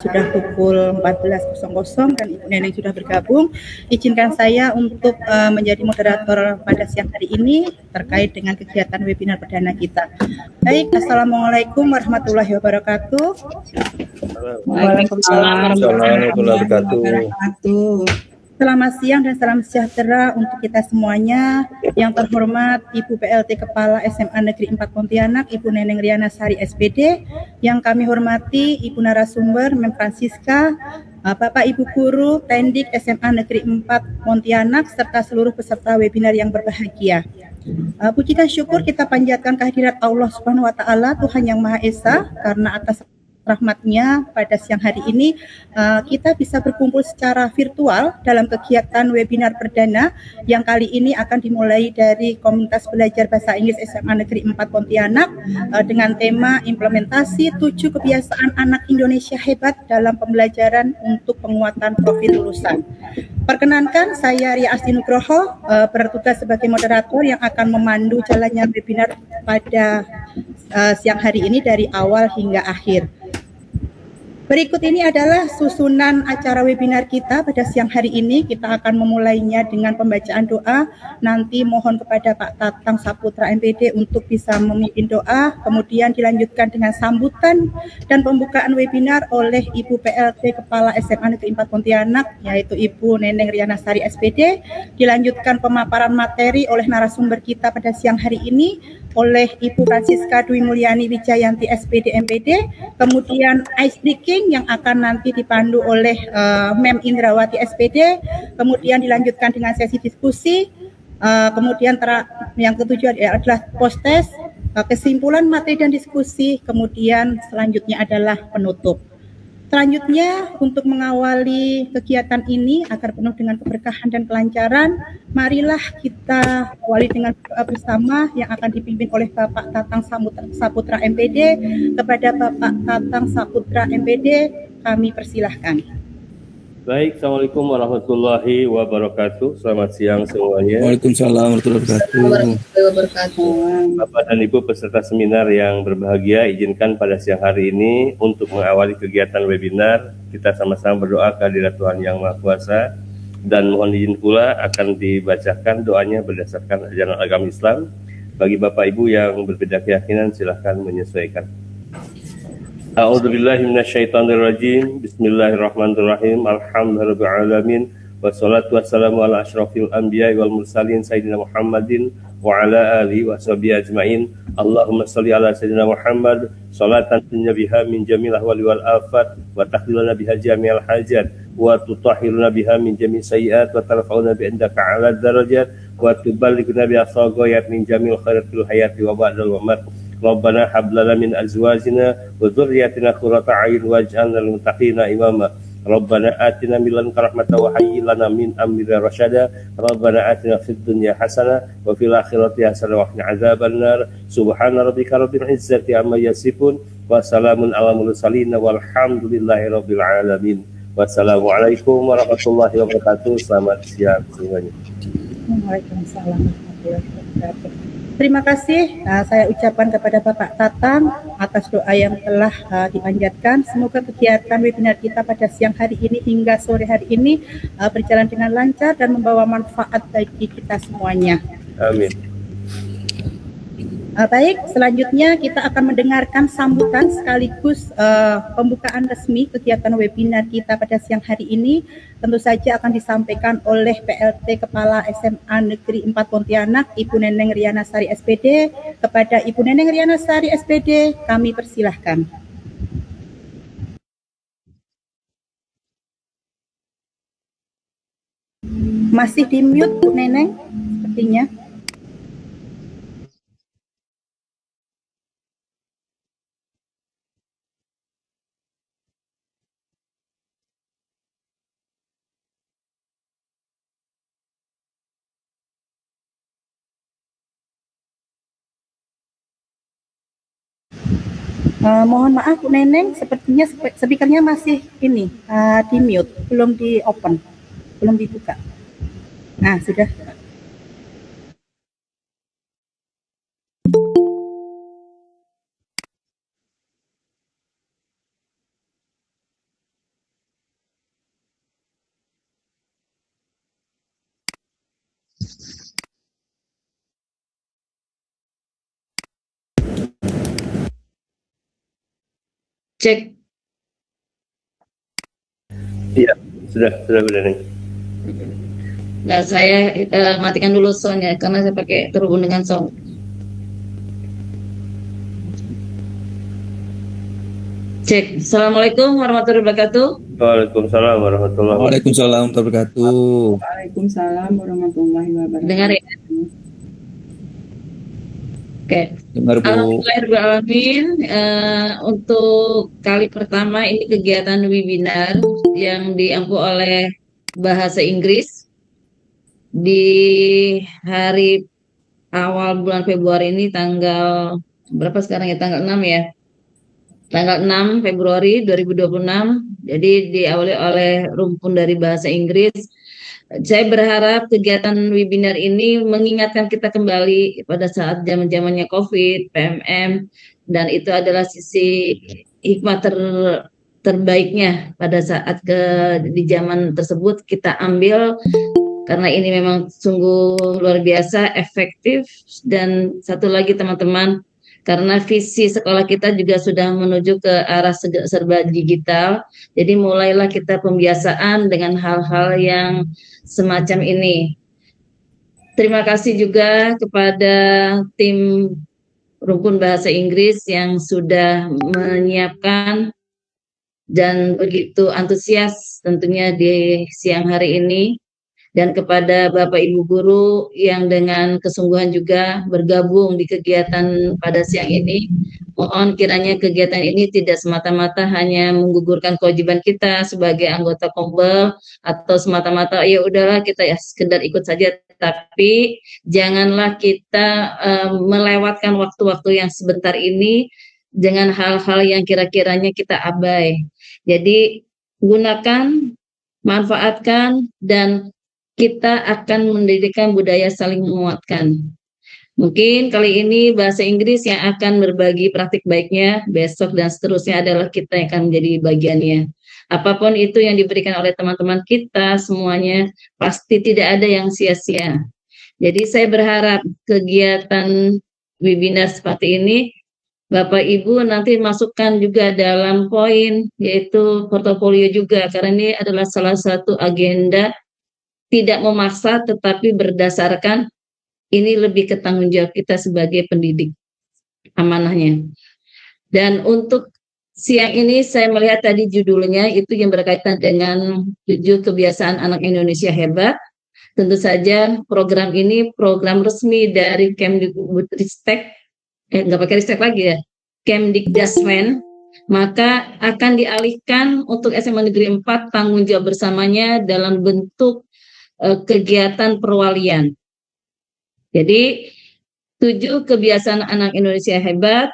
sudah pukul 14.00 dan Ibu Neneng sudah bergabung. Izinkan saya untuk menjadi moderator pada siang hari ini terkait dengan kegiatan webinar perdana kita. Baik, Assalamualaikum warahmatullahi wabarakatuh. Waalaikumsalam warahmatullahi wabarakatuh. Selamat siang dan salam sejahtera untuk kita semuanya. Yang terhormat Ibu PLT Kepala SMA Negeri 4 Pontianak, Ibu Neneng Riana Sari SPD. Yang kami hormati Ibu narasumber Mem Francisca, Bapak Ibu Guru Tendik SMA Negeri 4 Pontianak, serta seluruh peserta webinar yang berbahagia. Puji dan syukur kita panjatkan kehadirat Allah Subhanahu wa Ta'ala, Tuhan yang Maha Esa, karena atas rahmatnya pada siang hari ini kita bisa berkumpul secara virtual dalam kegiatan webinar perdana yang kali ini akan dimulai dari Komunitas Belajar Bahasa Inggris SMA Negeri 4 Pontianak dengan tema implementasi 7 kebiasaan anak Indonesia hebat dalam pembelajaran untuk penguatan profil lulusan. Perkenankan, saya Ria Asti Nugroho bertugas sebagai moderator yang akan memandu jalannya webinar pada siang hari ini dari awal hingga akhir. Berikut ini adalah susunan acara webinar kita pada siang hari ini. Kita akan memulainya dengan pembacaan doa. Nanti mohon kepada Pak Tatang Saputra MPD untuk bisa memimpin doa. Kemudian dilanjutkan dengan sambutan dan pembukaan webinar oleh Ibu PLT Kepala SMA Negeri 4 Pontianak, yaitu Ibu Neneng Riana Sari SPD. Dilanjutkan pemaparan materi oleh narasumber kita pada siang hari ini oleh Ibu Francisca Dwi Mulyani Wijayanti SPD MPD, kemudian ice breaking yang akan nanti dipandu oleh Mem Indrawati SPD, kemudian dilanjutkan dengan sesi diskusi, kemudian yang ketujuh adalah post test, kesimpulan materi dan diskusi, kemudian selanjutnya adalah penutup. Selanjutnya, untuk mengawali kegiatan ini agar penuh dengan keberkahan dan kelancaran, marilah kita awali dengan doa bersama yang akan dipimpin oleh Bapak Tatang Saputra MPD. Kepada Bapak Tatang Saputra MPD, kami persilahkan. Baik, Assalamualaikum warahmatullahi wabarakatuh. Selamat siang semuanya. Waalaikumsalam warahmatullahi wabarakatuh. Bapak dan Ibu peserta seminar yang berbahagia, izinkan pada siang hari ini untuk mengawali kegiatan webinar, kita sama-sama berdoa kehadirat Tuhan Yang Maha Kuasa, dan mohon izin pula akan dibacakan doanya berdasarkan ajaran agama Islam. Bagi Bapak Ibu yang berbeda keyakinan, silahkan menyesuaikan. A'udzubillahi minasyaitonirrajim. Bismillahirrahmanirrahim. Alhamdulillahirabbil alamin. Wassalatu wassalamu ala asyrafil anbiya'i wal mursalin sayyidina Muhammadin wa ala alihi wa sahbihi ajmain. Allahumma shalli ala sayyidina Muhammad salatan tunjabiha min jamil ahwali wal afat wa tahdilana biha jami'al hajat wa tutahhiruna biha min jami' sayyi'at wa tarfa'una bi indaka 'ala darajat wa tuballighuna bi asghayat min jamil khairatil hayati wa ba'dal mamat. Rabbana hab lana min azwajina wa dzurriyyatina qurrata a'yun waj'alna lil muttaqina imama. Rabbana atina min ladunka rahmatan wa hayyi lana min amrina rasyada. Rabbana atina fid dunya hasanah wa fil akhirati hasanah wa qina adzabannar. Subhana rabbika rabbil izzati amma yasifun wa salamun alal mursalin walhamdulillahi rabbil alamin. Wassalamualaikum warahmatullahi wabarakatuh. Selamat siang semuanya. Waalaikumsalam warahmatullahi wabarakatuh. Terima kasih saya ucapkan kepada Bapak Tatang atas doa yang telah dipanjatkan. Semoga kegiatan webinar kita pada siang hari ini hingga sore hari ini berjalan dengan lancar dan membawa manfaat bagi kita semuanya. Amin. Baik, selanjutnya kita akan mendengarkan sambutan sekaligus pembukaan resmi kegiatan webinar kita pada siang hari ini. Tentu saja akan disampaikan oleh PLT Kepala SMA Negeri 4 Pontianak, Ibu Neneng Riana Sari SPD. Kepada Ibu Neneng Riana Sari SPD, kami persilahkan. Masih di mute, Bu Neneng, sepertinya. Mohon maaf Bu Neneng, sepertinya speakernya masih ini di mute, belum di open, belum dibuka. Nah, sudah. Cek. Iya, sudah berani. Nah, saya matikan dulu soundnya karena saya pakai terhubung dengan sound. Cek. Assalamualaikum warahmatullahi wabarakatuh. Waalaikumsalam warahmatullahi wabarakatuh. Waalaikumsalam warahmatullahi wabarakatuh. Waalaikumsalam warahmatullahi wabarakatuh. Dengar ya? Oke. Dengar, Bu. Alhamdulillahirrahmanirrahim. Untuk kali pertama ini kegiatan webinar yang diampu oleh Bahasa Inggris di hari awal bulan Februari ini, tanggal berapa sekarang ya? Tanggal 6 ya. Tanggal 6 Februari 2026. Jadi diawali oleh rumpun dari Bahasa Inggris. Saya berharap kegiatan webinar ini mengingatkan kita kembali pada saat zaman-zamannya COVID, PMM, dan itu adalah sisi hikmah terbaiknya pada saat di zaman tersebut kita ambil, karena ini memang sungguh luar biasa efektif. Dan satu lagi teman-teman, karena visi sekolah kita juga sudah menuju ke arah serba digital, jadi mulailah kita pembiasaan dengan hal-hal yang semacam ini. Terima kasih juga kepada tim rumpun Bahasa Inggris yang sudah menyiapkan dan begitu antusias tentunya di siang hari ini, dan kepada Bapak Ibu guru yang dengan kesungguhan juga bergabung di kegiatan pada siang ini. Mohon kiranya kegiatan ini tidak semata-mata hanya menggugurkan kewajiban kita sebagai anggota Kombel, atau semata-mata ya udahlah kita ya sekedar ikut saja, tapi janganlah kita melewatkan waktu-waktu yang sebentar ini dengan hal-hal yang kira-kiranya kita abai. Jadi gunakan, manfaatkan, dan kita akan mendirikan budaya saling menguatkan. Mungkin kali ini Bahasa Inggris yang akan berbagi praktik baiknya, besok dan seterusnya adalah kita yang akan menjadi bagiannya. Apapun itu yang diberikan oleh teman-teman kita, semuanya pasti tidak ada yang sia-sia. Jadi saya berharap kegiatan webinar seperti ini Bapak Ibu nanti masukkan juga dalam poin, yaitu portofolio juga, karena ini adalah salah satu agenda tidak memaksa, tetapi berdasarkan ini lebih ke tanggung jawab kita sebagai pendidik, amanahnya. Dan untuk siang ini saya melihat tadi judulnya itu yang berkaitan dengan 7 kebiasaan anak Indonesia hebat. Tentu saja program ini program resmi dari Kemdikbudristek, nggak pakai ristek lagi ya, Kemdikdasmen, maka akan dialihkan untuk SMA Negeri 4 tanggung jawab bersamanya dalam bentuk kegiatan perwalian. Jadi 7 kebiasaan anak Indonesia hebat,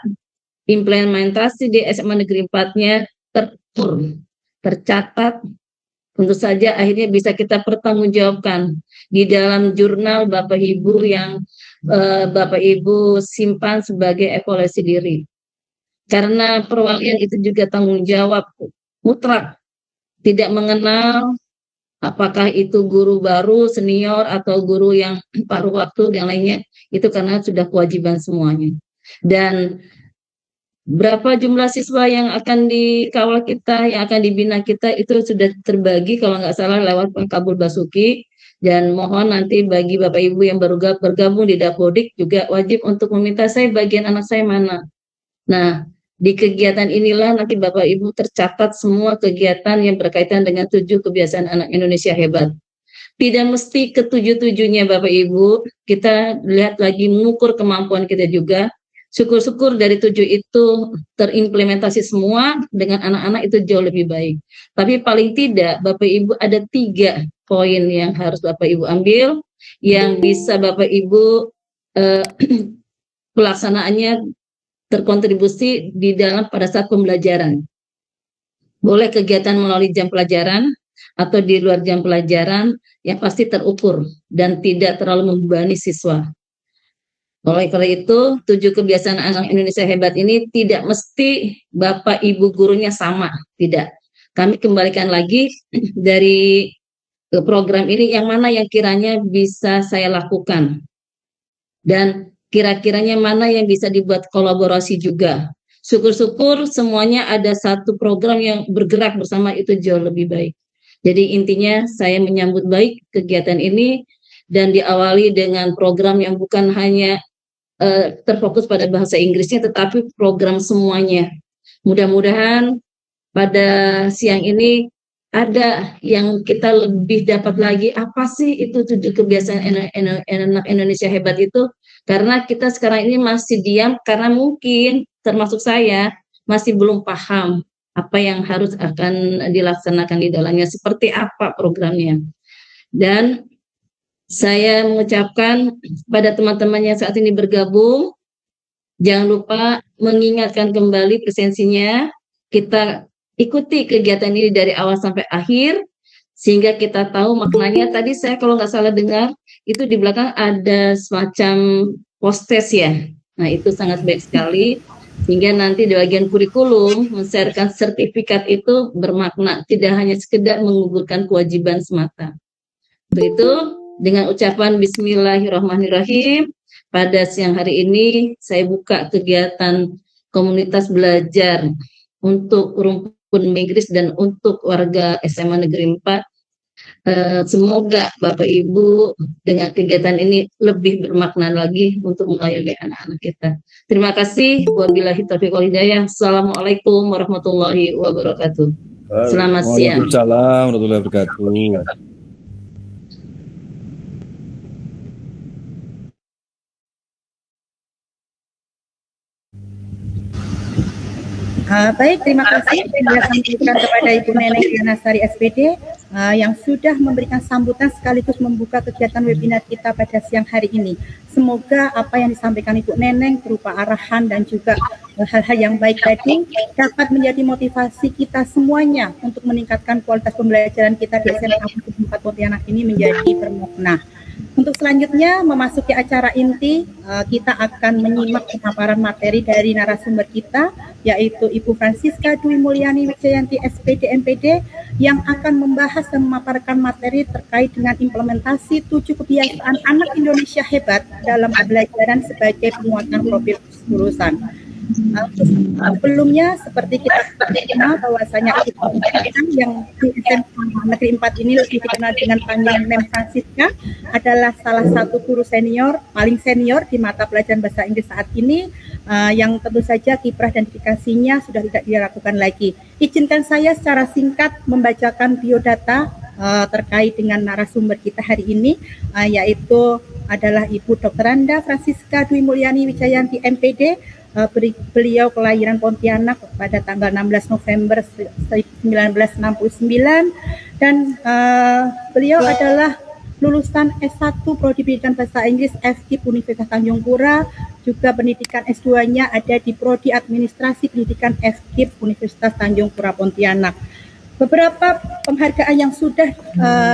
implementasi di SMA Negeri 4-nya tercatat, tentu saja akhirnya bisa kita pertanggungjawabkan di dalam jurnal Bapak Ibu yang Bapak Ibu simpan sebagai evaluasi diri. Karena perwalian itu juga tanggung jawab mutlak, tidak mengenal apakah itu guru baru, senior, atau guru yang paruh waktu, yang lainnya, itu karena sudah kewajiban semuanya. Dan berapa jumlah siswa yang akan dikawal kita, yang akan dibina kita, itu sudah terbagi kalau nggak salah lewat Pak Kabul Basuki. Dan mohon nanti bagi Bapak Ibu yang baru bergabung di Dapodik juga wajib untuk meminta saya bagian anak saya mana. Nah, di kegiatan inilah nanti Bapak Ibu tercatat semua kegiatan yang berkaitan dengan 7 kebiasaan anak Indonesia hebat. Tidak mesti ke-7-7-nya Bapak Ibu, kita lihat lagi mengukur kemampuan kita juga. Syukur-syukur dari 7 itu terimplementasi semua dengan anak-anak itu jauh lebih baik. Tapi paling tidak Bapak Ibu ada 3 poin yang harus Bapak Ibu ambil, yang bisa Bapak Ibu pelaksanaannya terkontribusi di dalam pada saat pembelajaran. Boleh kegiatan melalui jam pelajaran atau di luar jam pelajaran, yang pasti terukur dan tidak terlalu membebani siswa. Oleh karena itu, 7 kebiasaan anak Indonesia hebat ini tidak mesti Bapak Ibu gurunya sama, tidak. Kami kembalikan lagi dari program ini yang mana yang kiranya bisa saya lakukan. Dan kira-kiranya mana yang bisa dibuat kolaborasi juga, syukur-syukur semuanya ada satu program yang bergerak bersama, itu jauh lebih baik. Jadi intinya saya menyambut baik kegiatan ini dan diawali dengan program yang bukan hanya terfokus pada bahasa Inggrisnya, tetapi program semuanya. Mudah-mudahan pada siang ini ada yang kita lebih dapat lagi, apa sih itu tujuh kebiasaan anak Indonesia hebat itu. Karena kita sekarang ini masih diam, karena mungkin termasuk saya masih belum paham apa yang harus akan dilaksanakan di dalamnya, seperti apa programnya. Dan saya mengucapkan pada teman-teman yang saat ini bergabung, jangan lupa mengingatkan kembali presensinya. Kita ikuti kegiatan ini dari awal sampai akhir, sehingga kita tahu maknanya. Tadi saya kalau nggak salah dengar, itu di belakang ada semacam post-test ya. Nah, itu sangat baik sekali, sehingga nanti di bagian kurikulum, men-sharekan sertifikat itu bermakna, tidak hanya sekedar menggugurkan kewajiban semata. Begitu. Dengan ucapan Bismillahirrahmanirrahim, pada siang hari ini saya buka kegiatan komunitas belajar untuk rumpun Inggris dan untuk warga SMA Negeri 4. Semoga Bapak Ibu dengan kegiatan ini lebih bermakna lagi untuk melayani anak-anak kita. Terima kasih. Wabillahi taufiq wal hidayah. Assalamualaikum warahmatullahi wabarakatuh. Selamat siang. Waalaikumsalam warahmatullahi wabarakatuh. Baik, terima kasih saya sampaikan kepada Ibu Neneng Riana Sari SPD yang sudah memberikan sambutan sekaligus membuka kegiatan webinar kita pada siang hari ini. Semoga apa yang disampaikan Ibu Neneng berupa arahan dan juga hal-hal yang baik tadi dapat menjadi motivasi kita semuanya untuk meningkatkan kualitas pembelajaran kita di SMA Negeri 4 Pontianak ini menjadi bermakna. Untuk selanjutnya memasuki acara inti, kita akan menyimak pemaparan materi dari narasumber kita, yaitu Ibu Francisca Dwi Mulyani Wijayanti SPD MPD, yang akan membahas dan memaparkan materi terkait dengan implementasi 7 kebiasaan anak Indonesia hebat dalam pembelajaran sebagai penguatan profil jurusan. Sebelumnya seperti kita kenal bahwasanya yang di SMA Negeri 4 ini lebih dikenal dengan panggilan Mem Francisca adalah salah satu guru senior, paling senior di mata pelajaran bahasa Inggris saat ini, yang tentu saja kiprah dan dedikasinya sudah tidak diragukan lagi. Izinkan saya secara singkat membacakan biodata terkait dengan narasumber kita hari ini, yaitu adalah Ibu Dr. Anda Francisca Dwi Mulyani Wijayanti MPD. Beliau kelahiran Pontianak pada tanggal 16 November 1969 dan beliau adalah lulusan S1 Prodi Pendidikan Bahasa Inggris FKIP Universitas Tanjung Pura, juga pendidikan S2-nya ada di Prodi Administrasi Pendidikan FKIP Universitas Tanjung Pura Pontianak. Beberapa penghargaan yang sudah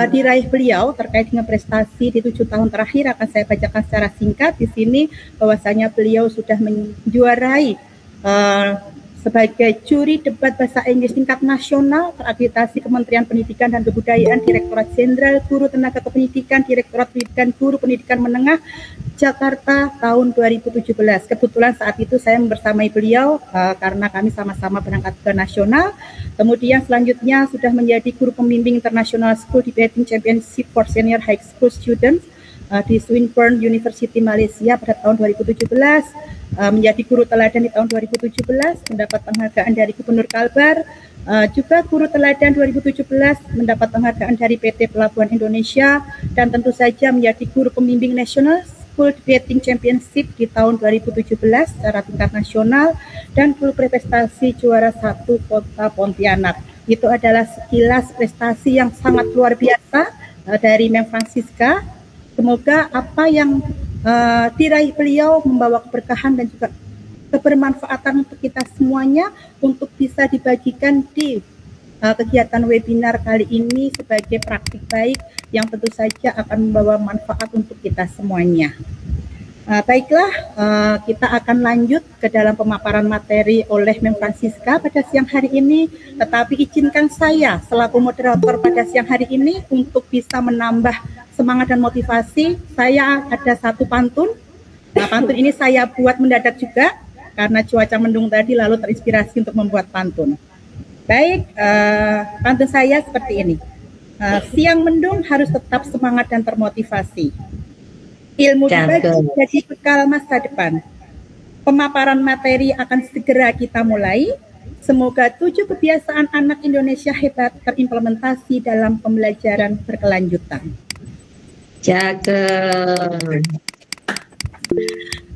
diraih beliau terkait dengan prestasi di 7 tahun terakhir akan saya bacakan secara singkat di sini, bahwasanya beliau sudah menjuarai sebagai juri debat bahasa Inggris tingkat nasional terakreditasi Kementerian Pendidikan dan Kebudayaan, Direktorat Jenderal Guru Tenaga Kependidikan, Direktorat Pendidikan Guru Pendidikan Menengah Jakarta tahun 2017. Kebetulan saat itu saya membersamai beliau karena kami sama-sama berangkat ke nasional. Kemudian selanjutnya sudah menjadi guru pembimbing International School Debating Championship for Senior High School Students di Swinburne University Malaysia pada tahun 2017, menjadi guru teladan di tahun 2017, mendapat penghargaan dari Gubernur Kalbar, juga guru teladan 2017 mendapat penghargaan dari PT Pelabuhan Indonesia, dan tentu saja menjadi guru pembimbing National School Debating Championship di tahun 2017 secara tingkat nasional, dan guru prestasi juara 1 Kota Pontianak. Itu adalah sekilas prestasi yang sangat luar biasa dari Mem Francisca. Semoga apa yang diraih beliau membawa keberkahan dan juga kebermanfaatan untuk kita semuanya, untuk bisa dibagikan di kegiatan webinar kali ini sebagai praktik baik yang tentu saja akan membawa manfaat untuk kita semuanya. Baiklah, kita akan lanjut ke dalam pemaparan materi oleh Mem Francisca pada siang hari ini, tetapi izinkan saya selaku moderator pada siang hari ini untuk bisa menambah semangat dan motivasi. Saya ada satu pantun. Pantun ini saya buat mendadak juga. karena cuaca mendung tadi lalu terinspirasi untuk membuat pantun. Baik, pantun saya seperti ini. Siang mendung harus tetap semangat dan termotivasi. Ilmu dibagi jadi bekal masa depan. Pemaparan materi akan segera kita mulai. Semoga 7 kebiasaan anak Indonesia hebat terimplementasi dalam pembelajaran berkelanjutan. Cakep.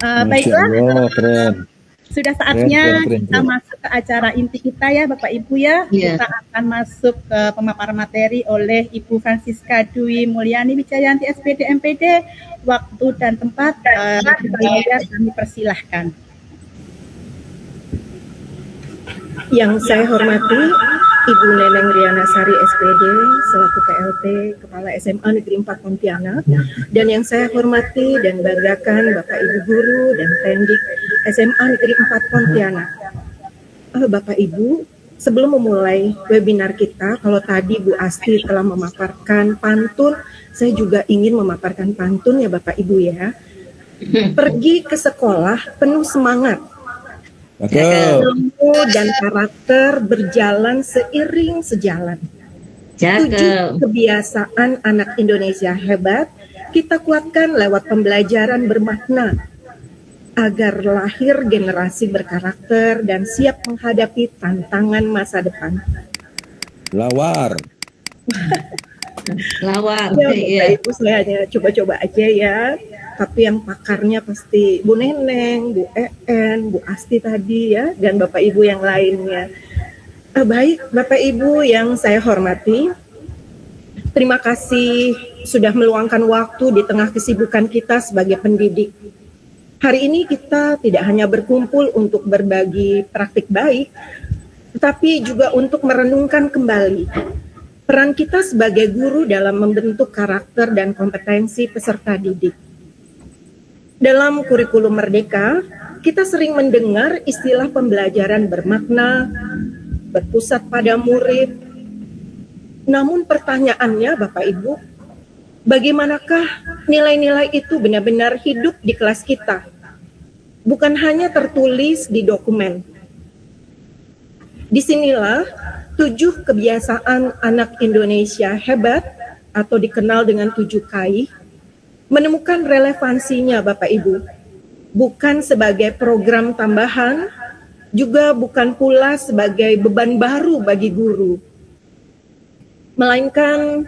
Baiklah, keren. sudah saatnya Keren. kita masuk ke acara inti kita ya Bapak Ibu ya. Iya. Kita akan masuk ke pemaparan materi oleh Ibu Francisca Dwi Mulyani Wijayanti SPD MPD. Waktu dan tempat kami persilahkan. Yang saya hormati Ibu Neneng Riana Sari SPD selaku PLT Kepala SMA Negeri 4 Pontianak, dan yang saya hormati dan banggakan Bapak Ibu Guru dan Pendik SMA Negeri 4 Pontianak. Bapak Ibu, sebelum memulai webinar kita, kalau tadi Bu Asti telah memaparkan pantun, saya juga ingin memaparkan pantun ya Bapak Ibu ya. Pergi ke sekolah penuh semangat, Cakep. ilmu dan karakter berjalan seiring sejalan. 7 Cakep. kebiasaan anak Indonesia hebat kita kuatkan lewat pembelajaran bermakna agar lahir generasi berkarakter dan siap menghadapi tantangan masa depan. Lawar. Lawar. Ya, Bapak Iya. Ibu, saya hanya coba-coba aja ya. Tapi yang pakarnya pasti Bu Neneng, Bu En, Bu Asti tadi ya, dan Bapak Ibu yang lainnya. Baik, Bapak Ibu yang saya hormati, terima kasih sudah meluangkan waktu di tengah kesibukan kita sebagai pendidik. Hari ini kita tidak hanya berkumpul untuk berbagi praktik baik, tetapi juga untuk merenungkan kembali peran kita sebagai guru dalam membentuk karakter dan kompetensi peserta didik. Dalam kurikulum Merdeka, kita sering mendengar istilah pembelajaran bermakna, berpusat pada murid. Namun pertanyaannya Bapak Ibu, bagaimanakah nilai-nilai itu benar-benar hidup di kelas kita? Bukan hanya tertulis di dokumen. Disinilah 7 kebiasaan anak Indonesia hebat atau dikenal dengan 7 KAI menemukan relevansinya Bapak Ibu, bukan sebagai program tambahan, juga bukan pula sebagai beban baru bagi guru, melainkan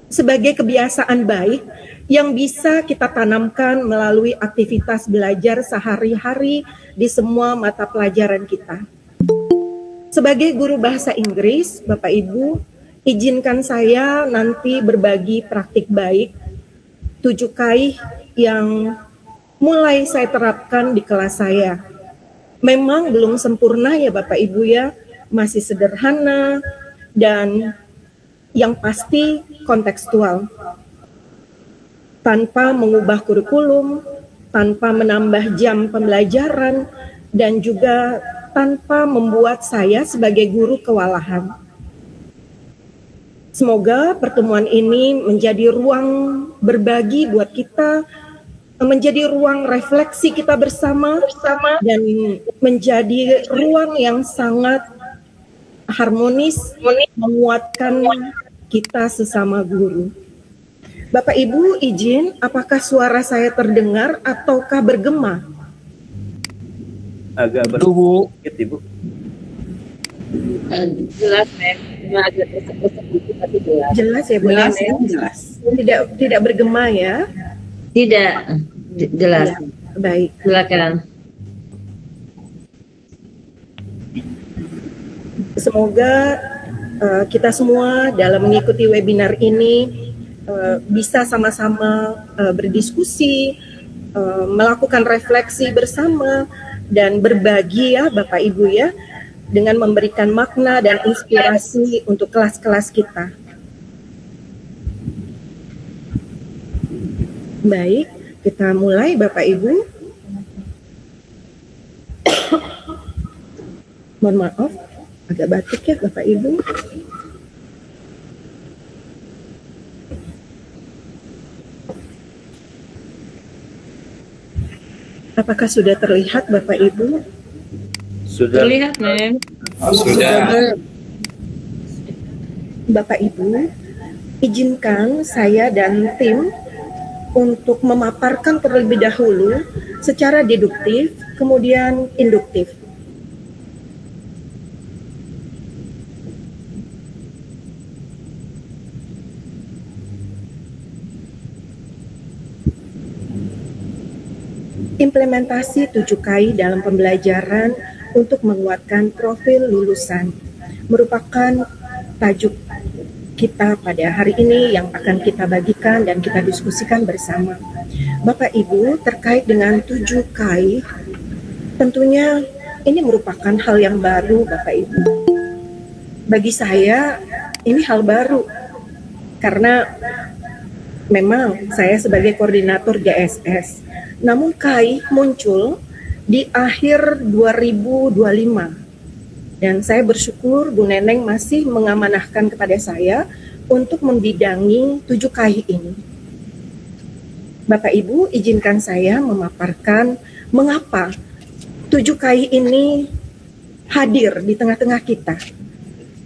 sebagai kebiasaan baik yang bisa kita tanamkan melalui aktivitas belajar sehari-hari di semua mata pelajaran kita. Sebagai guru bahasa Inggris, Bapak Ibu, izinkan saya nanti berbagi praktik baik 7 KAI yang mulai saya terapkan di kelas saya. Memang belum sempurna ya Bapak Ibu ya, masih sederhana dan yang pasti kontekstual. Tanpa mengubah kurikulum, tanpa menambah jam pembelajaran, dan juga tanpa membuat saya sebagai guru kewalahan. Semoga pertemuan ini menjadi ruang berbagi buat kita, menjadi ruang refleksi kita bersama dan menjadi ruang yang sangat harmonis, menguatkan kita sesama guru. Bapak Ibu izin, apakah suara saya terdengar ataukah bergema? Agak Bu. sedikit Ibu. Jelas, Mem. Cuma agak terseok-seok dikit, tapi jelas. Jelas ya Bu Jelas Neneng? ya, jelas. Tidak bergema ya? Tidak. Jelas. Baik. Silakan. Semoga kita semua dalam mengikuti webinar ini bisa sama-sama berdiskusi, melakukan refleksi bersama, dan berbagi ya Bapak Ibu ya, dengan memberikan makna dan inspirasi untuk kelas-kelas kita. Baik, kita mulai Bapak Ibu. Mohon maaf, agak batuk ya Bapak Ibu. Apakah sudah terlihat Bapak Ibu? Sudah. Terlihat, Mem. Bapak Ibu, izinkan saya dan tim untuk memaparkan terlebih dahulu secara deduktif, kemudian induktif. Implementasi 7KI dalam pembelajaran untuk menguatkan profil lulusan merupakan tajuk kita pada hari ini yang akan kita bagikan dan kita diskusikan bersama. Bapak Ibu, terkait dengan 7KI, tentunya ini merupakan hal yang baru Bapak Ibu. Bagi saya, ini hal baru karena memang saya sebagai koordinator GSS, namun KAI muncul di akhir 2025. Dan saya bersyukur Bu Neneng masih mengamanahkan kepada saya untuk membidangi 7KI ini. Bapak Ibu, izinkan saya memaparkan mengapa 7KI ini hadir di tengah-tengah kita,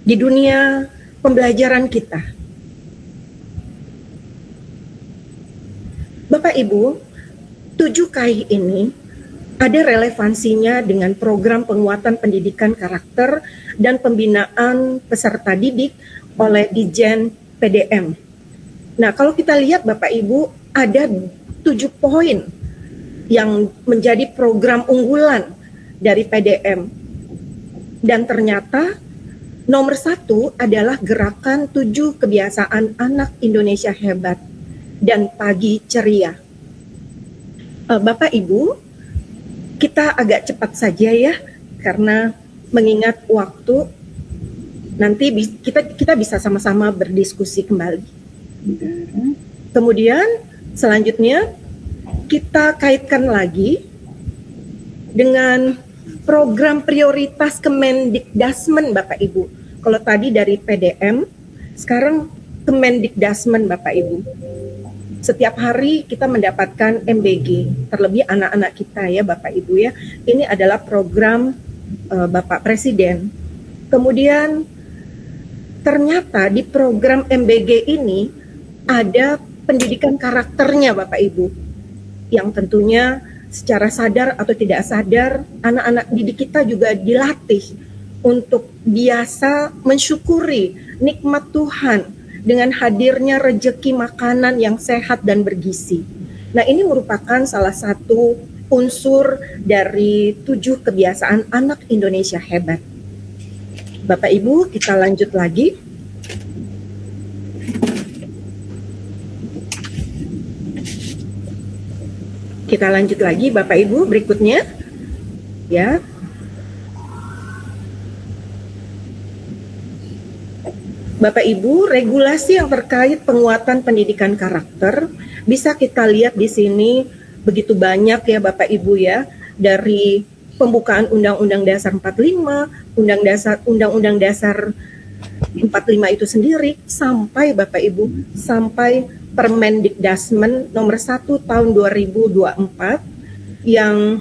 di dunia pembelajaran kita. Bapak Ibu, 7KI ini ada relevansinya dengan program penguatan pendidikan karakter dan pembinaan peserta didik oleh Dijen PDM. Nah, kalau kita lihat Bapak Ibu, ada 7 poin yang menjadi program unggulan dari PDM. Dan ternyata nomor 1 adalah gerakan 7 kebiasaan anak Indonesia hebat dan pagi ceria. Bapak Ibu, kita agak cepat saja ya, karena mengingat waktu, nanti kita bisa sama-sama berdiskusi kembali. Kemudian selanjutnya kita kaitkan lagi dengan program prioritas Kemendikdasmen Bapak Ibu. Kalau tadi dari PDM, sekarang Kemendikdasmen Bapak Ibu. Setiap hari kita mendapatkan MBG, terlebih anak-anak kita ya Bapak Ibu ya. Ini adalah program Bapak Presiden. Kemudian ternyata di program MBG ini ada pendidikan karakternya Bapak Ibu. Yang tentunya secara sadar atau tidak sadar anak-anak didik kita juga dilatih untuk biasa mensyukuri nikmat Tuhan dengan hadirnya rejeki makanan yang sehat dan bergizi. Nah, ini merupakan salah satu unsur dari 7 kebiasaan anak Indonesia hebat. Bapak Ibu, kita lanjut lagi. Kita lanjut lagi Bapak Ibu berikutnya. Ya. Bapak Ibu, regulasi yang terkait penguatan pendidikan karakter bisa kita lihat di sini begitu banyak ya Bapak Ibu ya, dari pembukaan Undang-Undang Dasar 45, Undang-Undang Dasar 45 itu sendiri sampai Bapak Ibu sampai Permendikdasmen nomor 1 tahun 2024 yang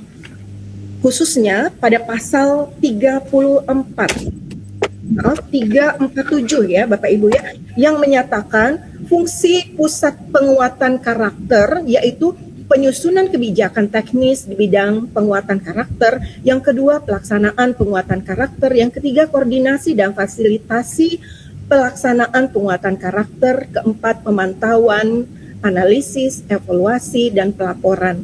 khususnya pada pasal 347 ya Bapak Ibu ya, yang menyatakan fungsi pusat penguatan karakter yaitu penyusunan kebijakan teknis di bidang penguatan karakter, yang kedua pelaksanaan penguatan karakter, yang ketiga koordinasi dan fasilitasi pelaksanaan penguatan karakter, keempat pemantauan, analisis, evaluasi, dan pelaporan.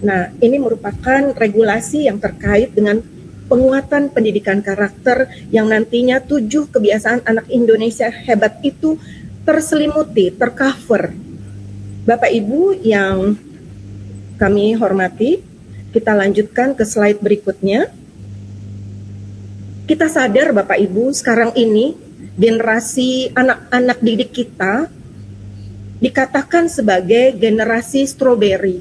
Nah, ini merupakan regulasi yang terkait dengan penguatan pendidikan karakter yang nantinya 7 kebiasaan anak Indonesia hebat itu terselimuti, tercover. Bapak Ibu yang kami hormati, kita lanjutkan ke slide berikutnya. Kita sadar Bapak Ibu, sekarang ini generasi anak-anak didik kita dikatakan sebagai generasi stroberi.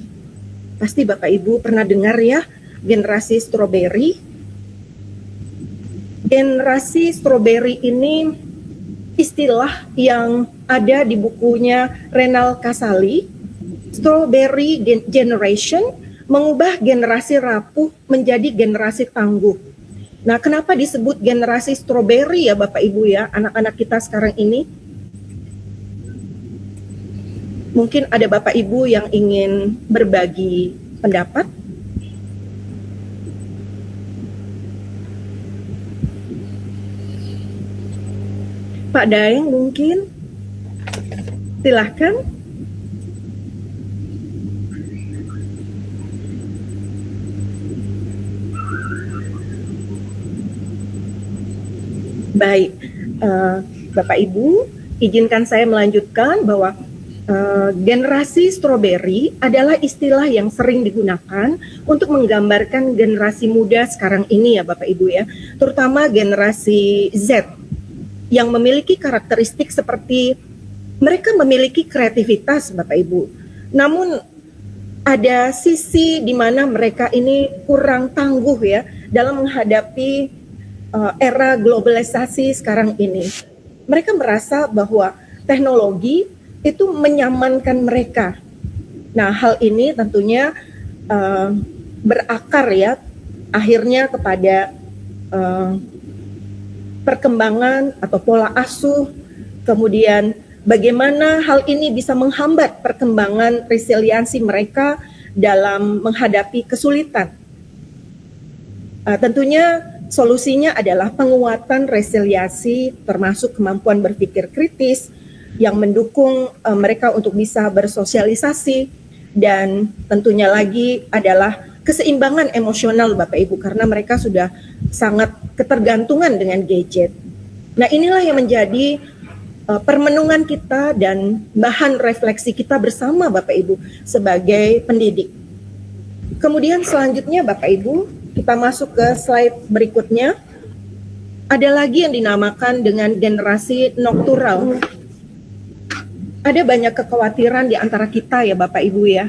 Pasti Bapak Ibu pernah dengar ya, generasi stroberi. Generasi stroberi ini istilah yang ada di bukunya Renal Kasali, Strawberry Generation, mengubah generasi rapuh menjadi generasi tangguh. Nah, kenapa disebut generasi stroberi ya Bapak Ibu ya, anak-anak kita sekarang ini? Mungkin ada Bapak Ibu yang ingin berbagi pendapat. Pak Daeng mungkin, silahkan. Baik, Bapak Ibu, izinkan saya melanjutkan bahwa generasi stroberi adalah istilah yang sering digunakan untuk menggambarkan generasi muda sekarang ini ya Bapak Ibu ya, terutama generasi Z yang memiliki karakteristik seperti mereka memiliki kreativitas Bapak Ibu, namun ada sisi di mana mereka ini kurang tangguh ya dalam menghadapi era globalisasi sekarang ini. Mereka merasa bahwa teknologi itu menyamankan mereka. Nah, hal ini tentunya berakar ya akhirnya kepada perkembangan atau pola asuh, kemudian bagaimana hal ini bisa menghambat perkembangan resiliensi mereka dalam menghadapi kesulitan. Tentunya solusinya adalah penguatan resiliensi termasuk kemampuan berpikir kritis yang mendukung mereka untuk bisa bersosialisasi, dan tentunya lagi adalah keseimbangan emosional Bapak Ibu karena mereka sudah sangat ketergantungan dengan gadget. Nah, inilah yang menjadi permenungan kita dan bahan refleksi kita bersama Bapak Ibu sebagai pendidik. Kemudian selanjutnya Bapak Ibu, kita masuk ke slide berikutnya. Ada lagi yang dinamakan dengan generasi nocturnal. Ada banyak kekhawatiran di antara kita ya Bapak Ibu ya.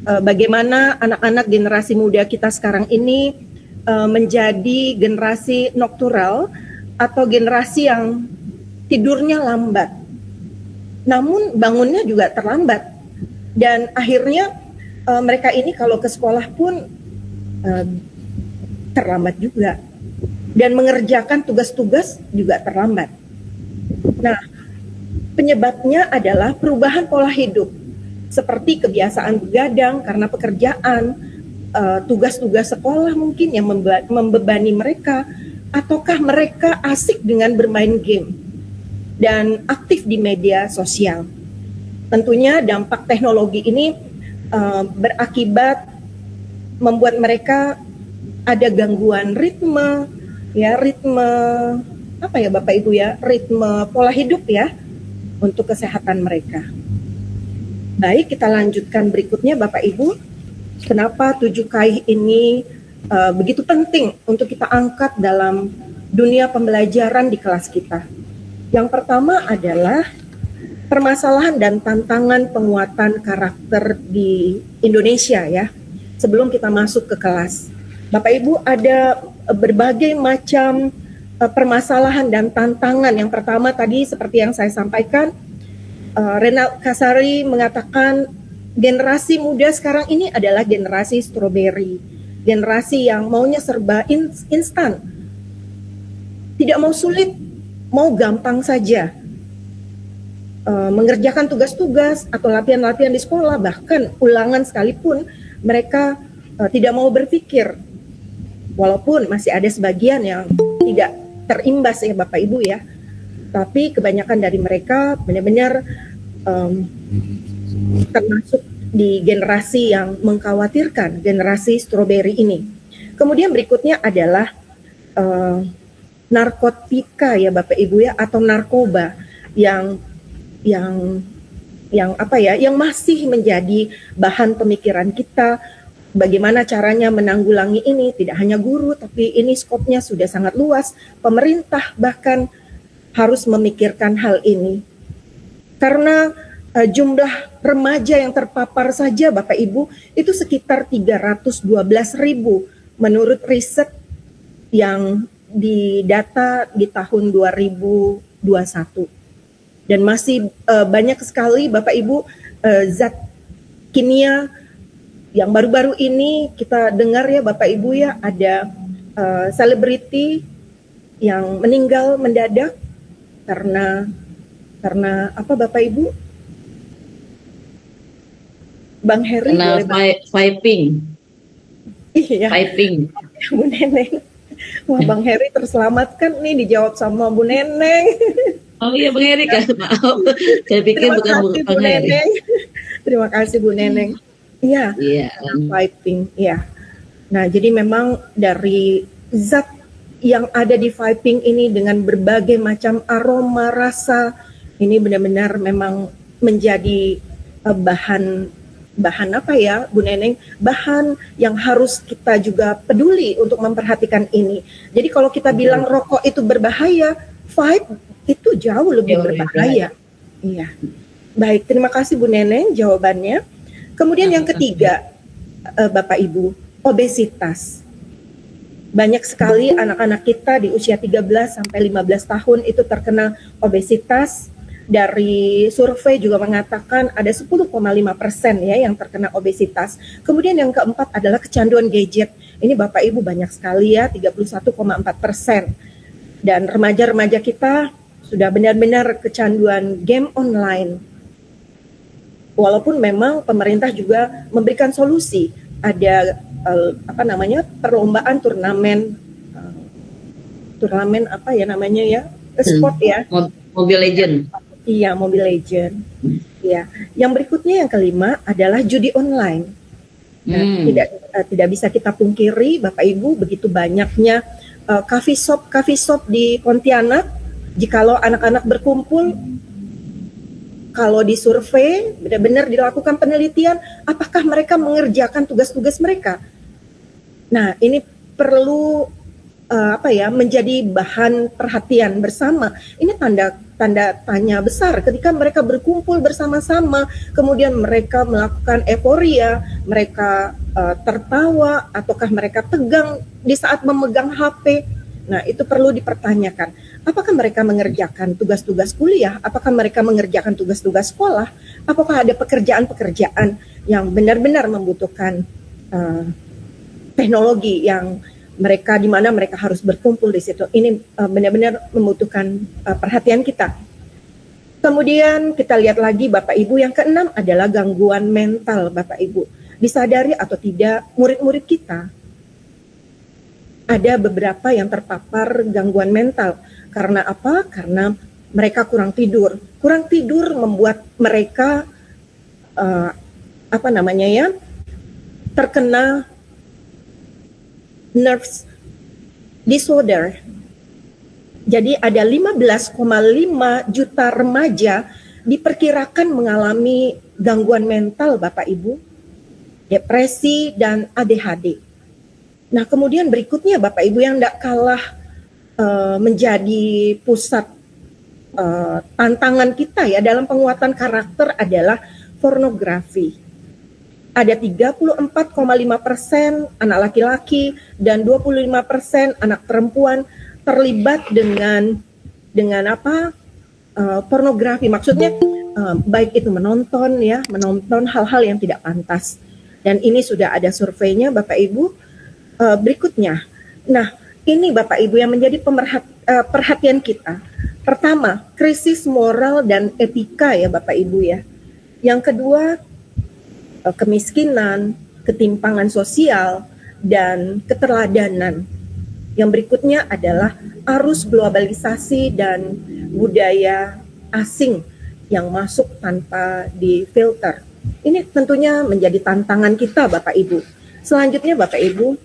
Bagaimana anak-anak generasi muda kita sekarang ini menjadi generasi nocturnal atau generasi yang tidurnya lambat. Namun bangunnya juga terlambat. Dan akhirnya mereka ini kalau ke sekolah pun terlambat juga, dan mengerjakan tugas-tugas juga terlambat. Nah, penyebabnya adalah perubahan pola hidup, seperti kebiasaan begadang karena pekerjaan, tugas-tugas sekolah mungkin yang membebani mereka, ataukah mereka asik dengan bermain game dan aktif di media sosial. Tentunya dampak teknologi ini berakibat membuat mereka ada gangguan ritme apa ya Bapak Ibu ya, ritme pola hidup ya untuk kesehatan mereka. Baik, kita lanjutkan berikutnya Bapak Ibu. Kenapa 7K ini begitu penting untuk kita angkat dalam dunia pembelajaran di kelas kita? Yang pertama adalah permasalahan dan tantangan penguatan karakter di Indonesia ya. Sebelum kita masuk ke kelas, Bapak Ibu, ada berbagai macam permasalahan dan tantangan. Yang pertama tadi seperti yang saya sampaikan, Renald Kasari mengatakan generasi muda sekarang ini adalah generasi stroberi, generasi yang maunya serba instan, tidak mau sulit, mau gampang saja. Mengerjakan tugas-tugas atau latihan-latihan di sekolah, bahkan ulangan sekalipun mereka tidak mau berpikir, walaupun masih ada sebagian yang tidak terimbas ya Bapak Ibu ya, tapi kebanyakan dari mereka benar-benar termasuk di generasi yang mengkhawatirkan, generasi stroberi ini. Kemudian berikutnya adalah narkotika ya Bapak Ibu ya, atau narkoba yang masih menjadi bahan pemikiran kita. Bagaimana caranya menanggulangi ini? Tidak hanya guru, tapi ini skopnya sudah sangat luas. Pemerintah bahkan harus memikirkan hal ini. Karena jumlah remaja yang terpapar saja Bapak Ibu itu sekitar 312.000 menurut riset yang didata di tahun 2021. Dan masih banyak sekali Bapak Ibu zat kimia yang baru-baru ini kita dengar ya Bapak Ibu ya, ada selebriti yang meninggal mendadak karena apa Bapak Ibu? Bang Heri Karena boleh vaping, iya vaping. Bu Neneng. Wah Bang Heri terselamatkan nih, dijawab sama Bu Neneng. Oh iya Bang Heri kan, maaf. Saya pikir Terima bukan kasih Bu Bang Heri. Neneng. Terima kasih Bu Neneng. Iya, Iya. vaping, ya. Nah, jadi memang dari zat yang ada di vaping ini dengan berbagai macam aroma, rasa, ini benar-benar memang menjadi bahan apa ya, Bu Neneng? Bahan yang harus kita juga peduli untuk memperhatikan ini. Jadi kalau kita bilang rokok itu berbahaya, vape itu jauh lebih Jauh lebih berbahaya. Iya. Baik, terima kasih Bu Neneng jawabannya. Kemudian yang ketiga, Bapak Ibu, obesitas. Banyak sekali anak-anak kita di usia 13 sampai 15 tahun itu terkena obesitas. Dari survei juga mengatakan ada 10,5% ya yang terkena obesitas. Kemudian yang keempat adalah kecanduan gadget. Ini Bapak Ibu banyak sekali ya, 31,4%. Dan remaja-remaja kita sudah benar-benar kecanduan game online. Walaupun memang pemerintah juga memberikan solusi, ada perlombaan turnamen apa ya namanya ya, sport ya, Mobile Legend. iya Mobile Legend. Ya, yang berikutnya yang kelima adalah judi online. Nah, tidak bisa kita pungkiri Bapak Ibu begitu banyaknya coffee shop di Pontianak. Jikalau anak-anak berkumpul, kalau disurvei, benar-benar dilakukan penelitian, apakah mereka mengerjakan tugas-tugas mereka? Nah, ini perlu menjadi bahan perhatian bersama. Ini tanda tanya besar ketika mereka berkumpul bersama-sama, kemudian mereka melakukan euforia, mereka tertawa, ataukah mereka tegang di saat memegang HP. Nah, itu perlu dipertanyakan. Apakah mereka mengerjakan tugas-tugas kuliah? Apakah mereka mengerjakan tugas-tugas sekolah? Apakah ada pekerjaan-pekerjaan yang benar-benar membutuhkan teknologi yang mereka, di mana mereka harus berkumpul di situ? Ini benar-benar membutuhkan perhatian kita. Kemudian kita lihat lagi Bapak Ibu, yang keenam adalah gangguan mental Bapak Ibu. Disadari atau tidak, murid-murid kita ada beberapa yang terpapar gangguan mental. Karena apa? Karena mereka kurang tidur. Kurang tidur membuat mereka terkena nerves disorder. Jadi ada 15,5 juta remaja diperkirakan mengalami gangguan mental Bapak Ibu, depresi dan ADHD. Nah, kemudian berikutnya Bapak Ibu yang tidak kalah menjadi pusat tantangan kita ya dalam penguatan karakter adalah pornografi. Ada 34,5% anak laki-laki dan 25% anak perempuan terlibat dengan pornografi. Maksudnya baik itu menonton hal-hal yang tidak pantas. Dan ini sudah ada surveinya Bapak Ibu. Berikutnya. Nah, ini Bapak Ibu yang menjadi perhatian kita. Pertama, krisis moral dan etika ya Bapak Ibu ya. Yang kedua, kemiskinan, ketimpangan sosial, dan keterladanan. Yang berikutnya adalah arus globalisasi dan budaya asing yang masuk tanpa difilter. Ini tentunya menjadi tantangan kita Bapak Ibu. Selanjutnya Bapak Ibu,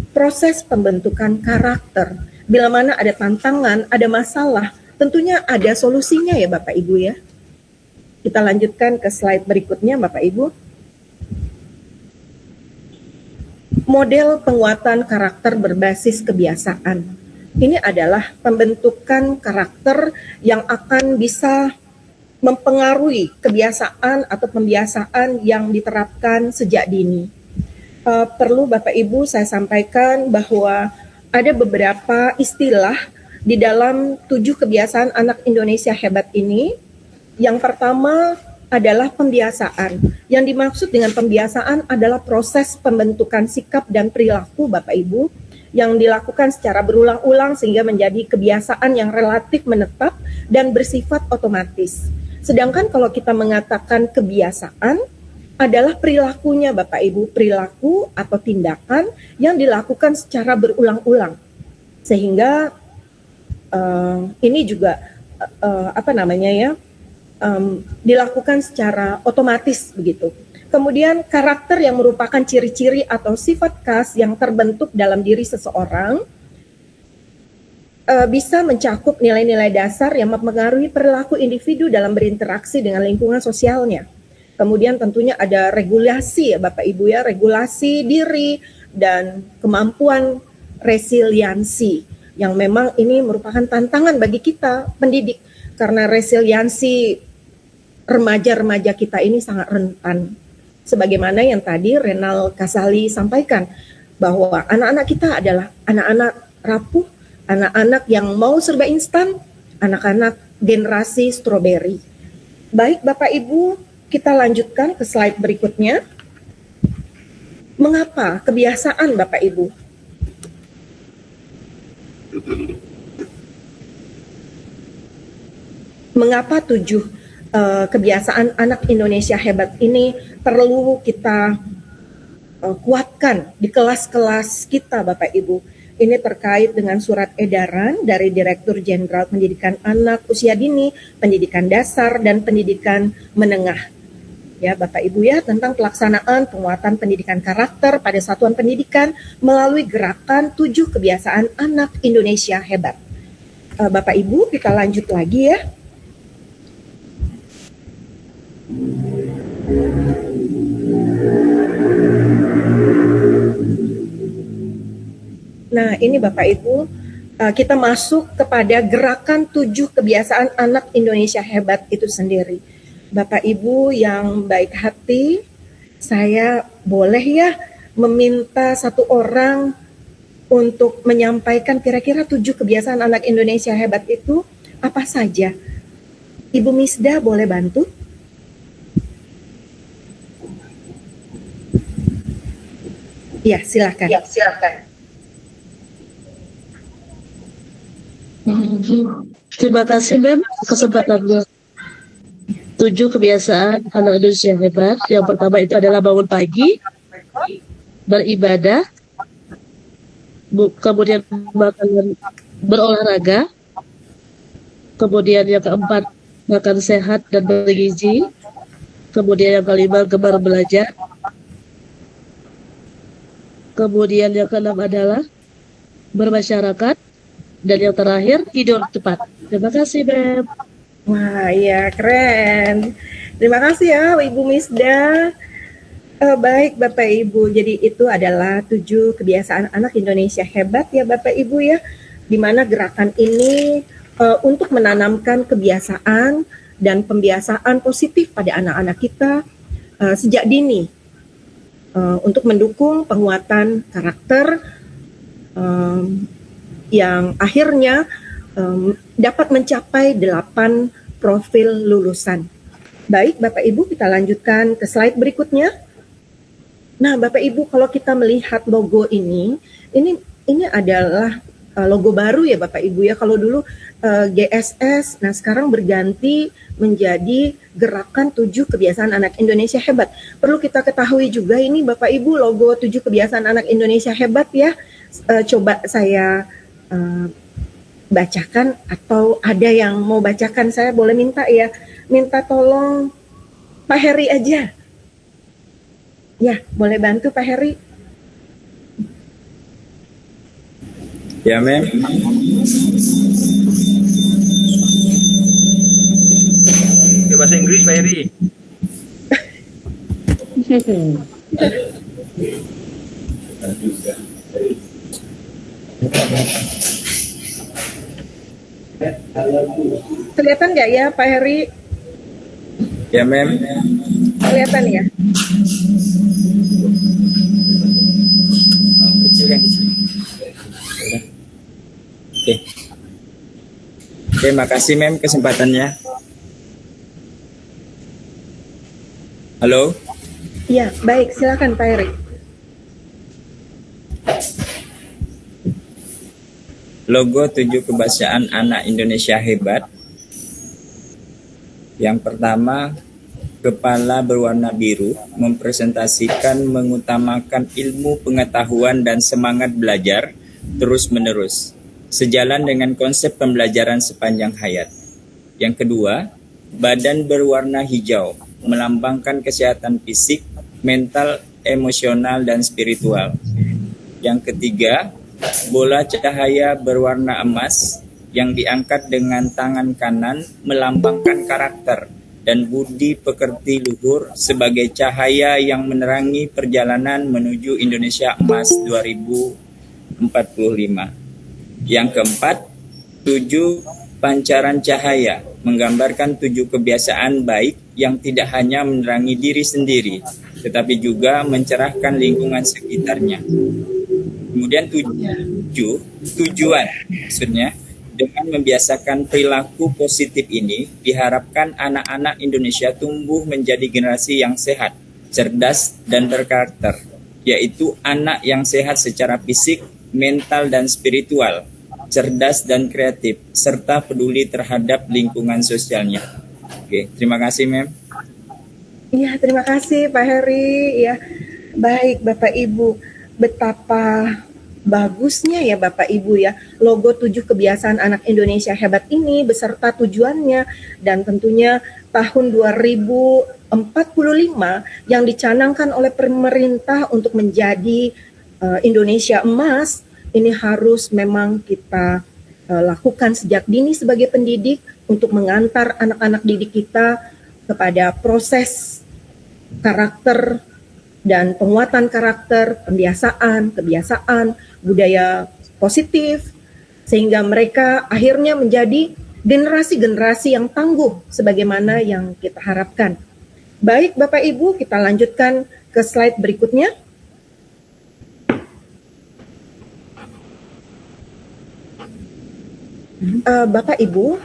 proses pembentukan karakter. Bila mana ada tantangan, ada masalah, tentunya ada solusinya ya Bapak Ibu ya. Kita lanjutkan ke slide berikutnya Bapak Ibu. Model penguatan karakter berbasis kebiasaan. Ini adalah pembentukan karakter yang akan bisa mempengaruhi kebiasaan atau pembiasaan yang diterapkan sejak dini. Perlu Bapak Ibu saya sampaikan bahwa ada beberapa istilah di dalam 7 kebiasaan anak Indonesia hebat ini. Yang pertama adalah pembiasaan. Yang dimaksud dengan pembiasaan adalah proses pembentukan sikap dan perilaku Bapak Ibu yang dilakukan secara berulang-ulang sehingga menjadi kebiasaan yang relatif menetap dan bersifat otomatis. Sedangkan kalau kita mengatakan kebiasaan adalah perilakunya Bapak Ibu, perilaku atau tindakan yang dilakukan secara berulang-ulang. Sehingga ini juga dilakukan secara otomatis begitu. Kemudian karakter yang merupakan ciri-ciri atau sifat khas yang terbentuk dalam diri seseorang bisa mencakup nilai-nilai dasar yang mempengaruhi perilaku individu dalam berinteraksi dengan lingkungan sosialnya. Kemudian tentunya ada regulasi ya Bapak Ibu ya, regulasi diri dan kemampuan resiliensi yang memang ini merupakan tantangan bagi kita pendidik karena resiliensi remaja-remaja kita ini sangat rentan. Sebagaimana yang tadi Renal Kasali sampaikan bahwa anak-anak kita adalah anak-anak rapuh, anak-anak yang mau serba instan, anak-anak generasi stroberi. Baik Bapak Ibu, kita lanjutkan ke slide berikutnya. Mengapa kebiasaan Bapak Ibu? Mengapa 7 kebiasaan anak Indonesia hebat ini perlu kita kuatkan di kelas-kelas kita Bapak Ibu. Ini terkait dengan surat edaran dari Direktur Jenderal Pendidikan Anak Usia Dini, Pendidikan Dasar, dan Pendidikan Menengah. Ya Bapak Ibu ya, tentang pelaksanaan penguatan pendidikan karakter pada satuan pendidikan melalui gerakan 7 kebiasaan anak Indonesia hebat. Bapak Ibu, kita lanjut lagi ya. Nah, ini Bapak Ibu, kita masuk kepada gerakan 7 kebiasaan anak Indonesia hebat itu sendiri. Bapak Ibu yang baik hati, saya boleh ya meminta satu orang untuk menyampaikan kira-kira 7 kebiasaan anak Indonesia hebat itu apa saja? Ibu Misda boleh bantu? Ya, silakan. Terima kasih Mem kesempatannya. 7 kebiasaan anak Indonesia hebat. Yang pertama itu adalah bangun pagi, beribadah, kemudian berolahraga, kemudian yang keempat makan sehat dan bergizi, kemudian yang kelima gemar belajar, kemudian yang keenam adalah bermasyarakat, dan yang terakhir tidur cepat. Terima kasih Beb. Wah, iya keren. Terima kasih ya Ibu Misda. Baik Bapak Ibu, jadi itu adalah 7 kebiasaan anak Indonesia hebat ya Bapak Ibu ya. Di mana gerakan ini untuk menanamkan kebiasaan dan pembiasaan positif pada anak-anak kita sejak dini. Untuk mendukung penguatan karakter yang akhirnya dapat mencapai 8 profil lulusan. Baik Bapak Ibu, kita lanjutkan ke slide berikutnya. Nah Bapak Ibu, kalau kita melihat logo ini adalah logo baru ya Bapak Ibu ya. Kalau dulu GSS, nah sekarang berganti menjadi gerakan 7 kebiasaan anak Indonesia hebat. Perlu kita ketahui juga ini Bapak Ibu, logo 7 kebiasaan anak Indonesia hebat ya. Coba saya bacakan atau ada yang mau bacakan, saya boleh minta ya. Minta tolong Pak Heri aja. Ya, boleh bantu Pak Heri? Ya, Mem. Bahasa Inggris, Pak Heri. Kelihatan nggak ya Pak Heri? Ya, Mem. Kelihatan ya? Kecil yang kecil. Oke. Terima kasih Mem kesempatannya. Halo? Iya, baik. Silakan Pak Heri. logo 7 kebiasaan anak Indonesia hebat. Yang pertama, kepala berwarna biru mempresentasikan mengutamakan ilmu pengetahuan dan semangat belajar terus-menerus, sejalan dengan konsep pembelajaran sepanjang hayat. Yang kedua, badan berwarna hijau melambangkan kesehatan fisik, mental, emosional, dan spiritual. Yang ketiga, bola cahaya berwarna emas yang diangkat dengan tangan kanan melambangkan karakter dan budi pekerti luhur sebagai cahaya yang menerangi perjalanan menuju Indonesia Emas 2045. Yang keempat, 7 pancaran cahaya menggambarkan 7 kebiasaan baik yang tidak hanya menerangi diri sendiri, tetapi juga mencerahkan lingkungan sekitarnya. Kemudian 7 tujuan, maksudnya dengan membiasakan perilaku positif ini, diharapkan anak-anak Indonesia tumbuh menjadi generasi yang sehat, cerdas, dan berkarakter, yaitu anak yang sehat secara fisik, mental, dan spiritual, cerdas dan kreatif, serta peduli terhadap lingkungan sosialnya. Oke, terima kasih, Mem. Iya, terima kasih Pak Heri. Ya, baik Bapak Ibu, betapa bagusnya ya Bapak Ibu ya, logo 7 kebiasaan anak Indonesia hebat ini beserta tujuannya, dan tentunya tahun 2045 yang dicanangkan oleh pemerintah untuk menjadi Indonesia Emas. Ini harus memang kita lakukan sejak dini sebagai pendidik untuk mengantar anak-anak didik kita kepada proses karakter dan penguatan karakter, kebiasaan, budaya positif, sehingga mereka akhirnya menjadi generasi-generasi yang tangguh sebagaimana yang kita harapkan. Baik Bapak Ibu, kita lanjutkan ke slide berikutnya. Bapak Ibu,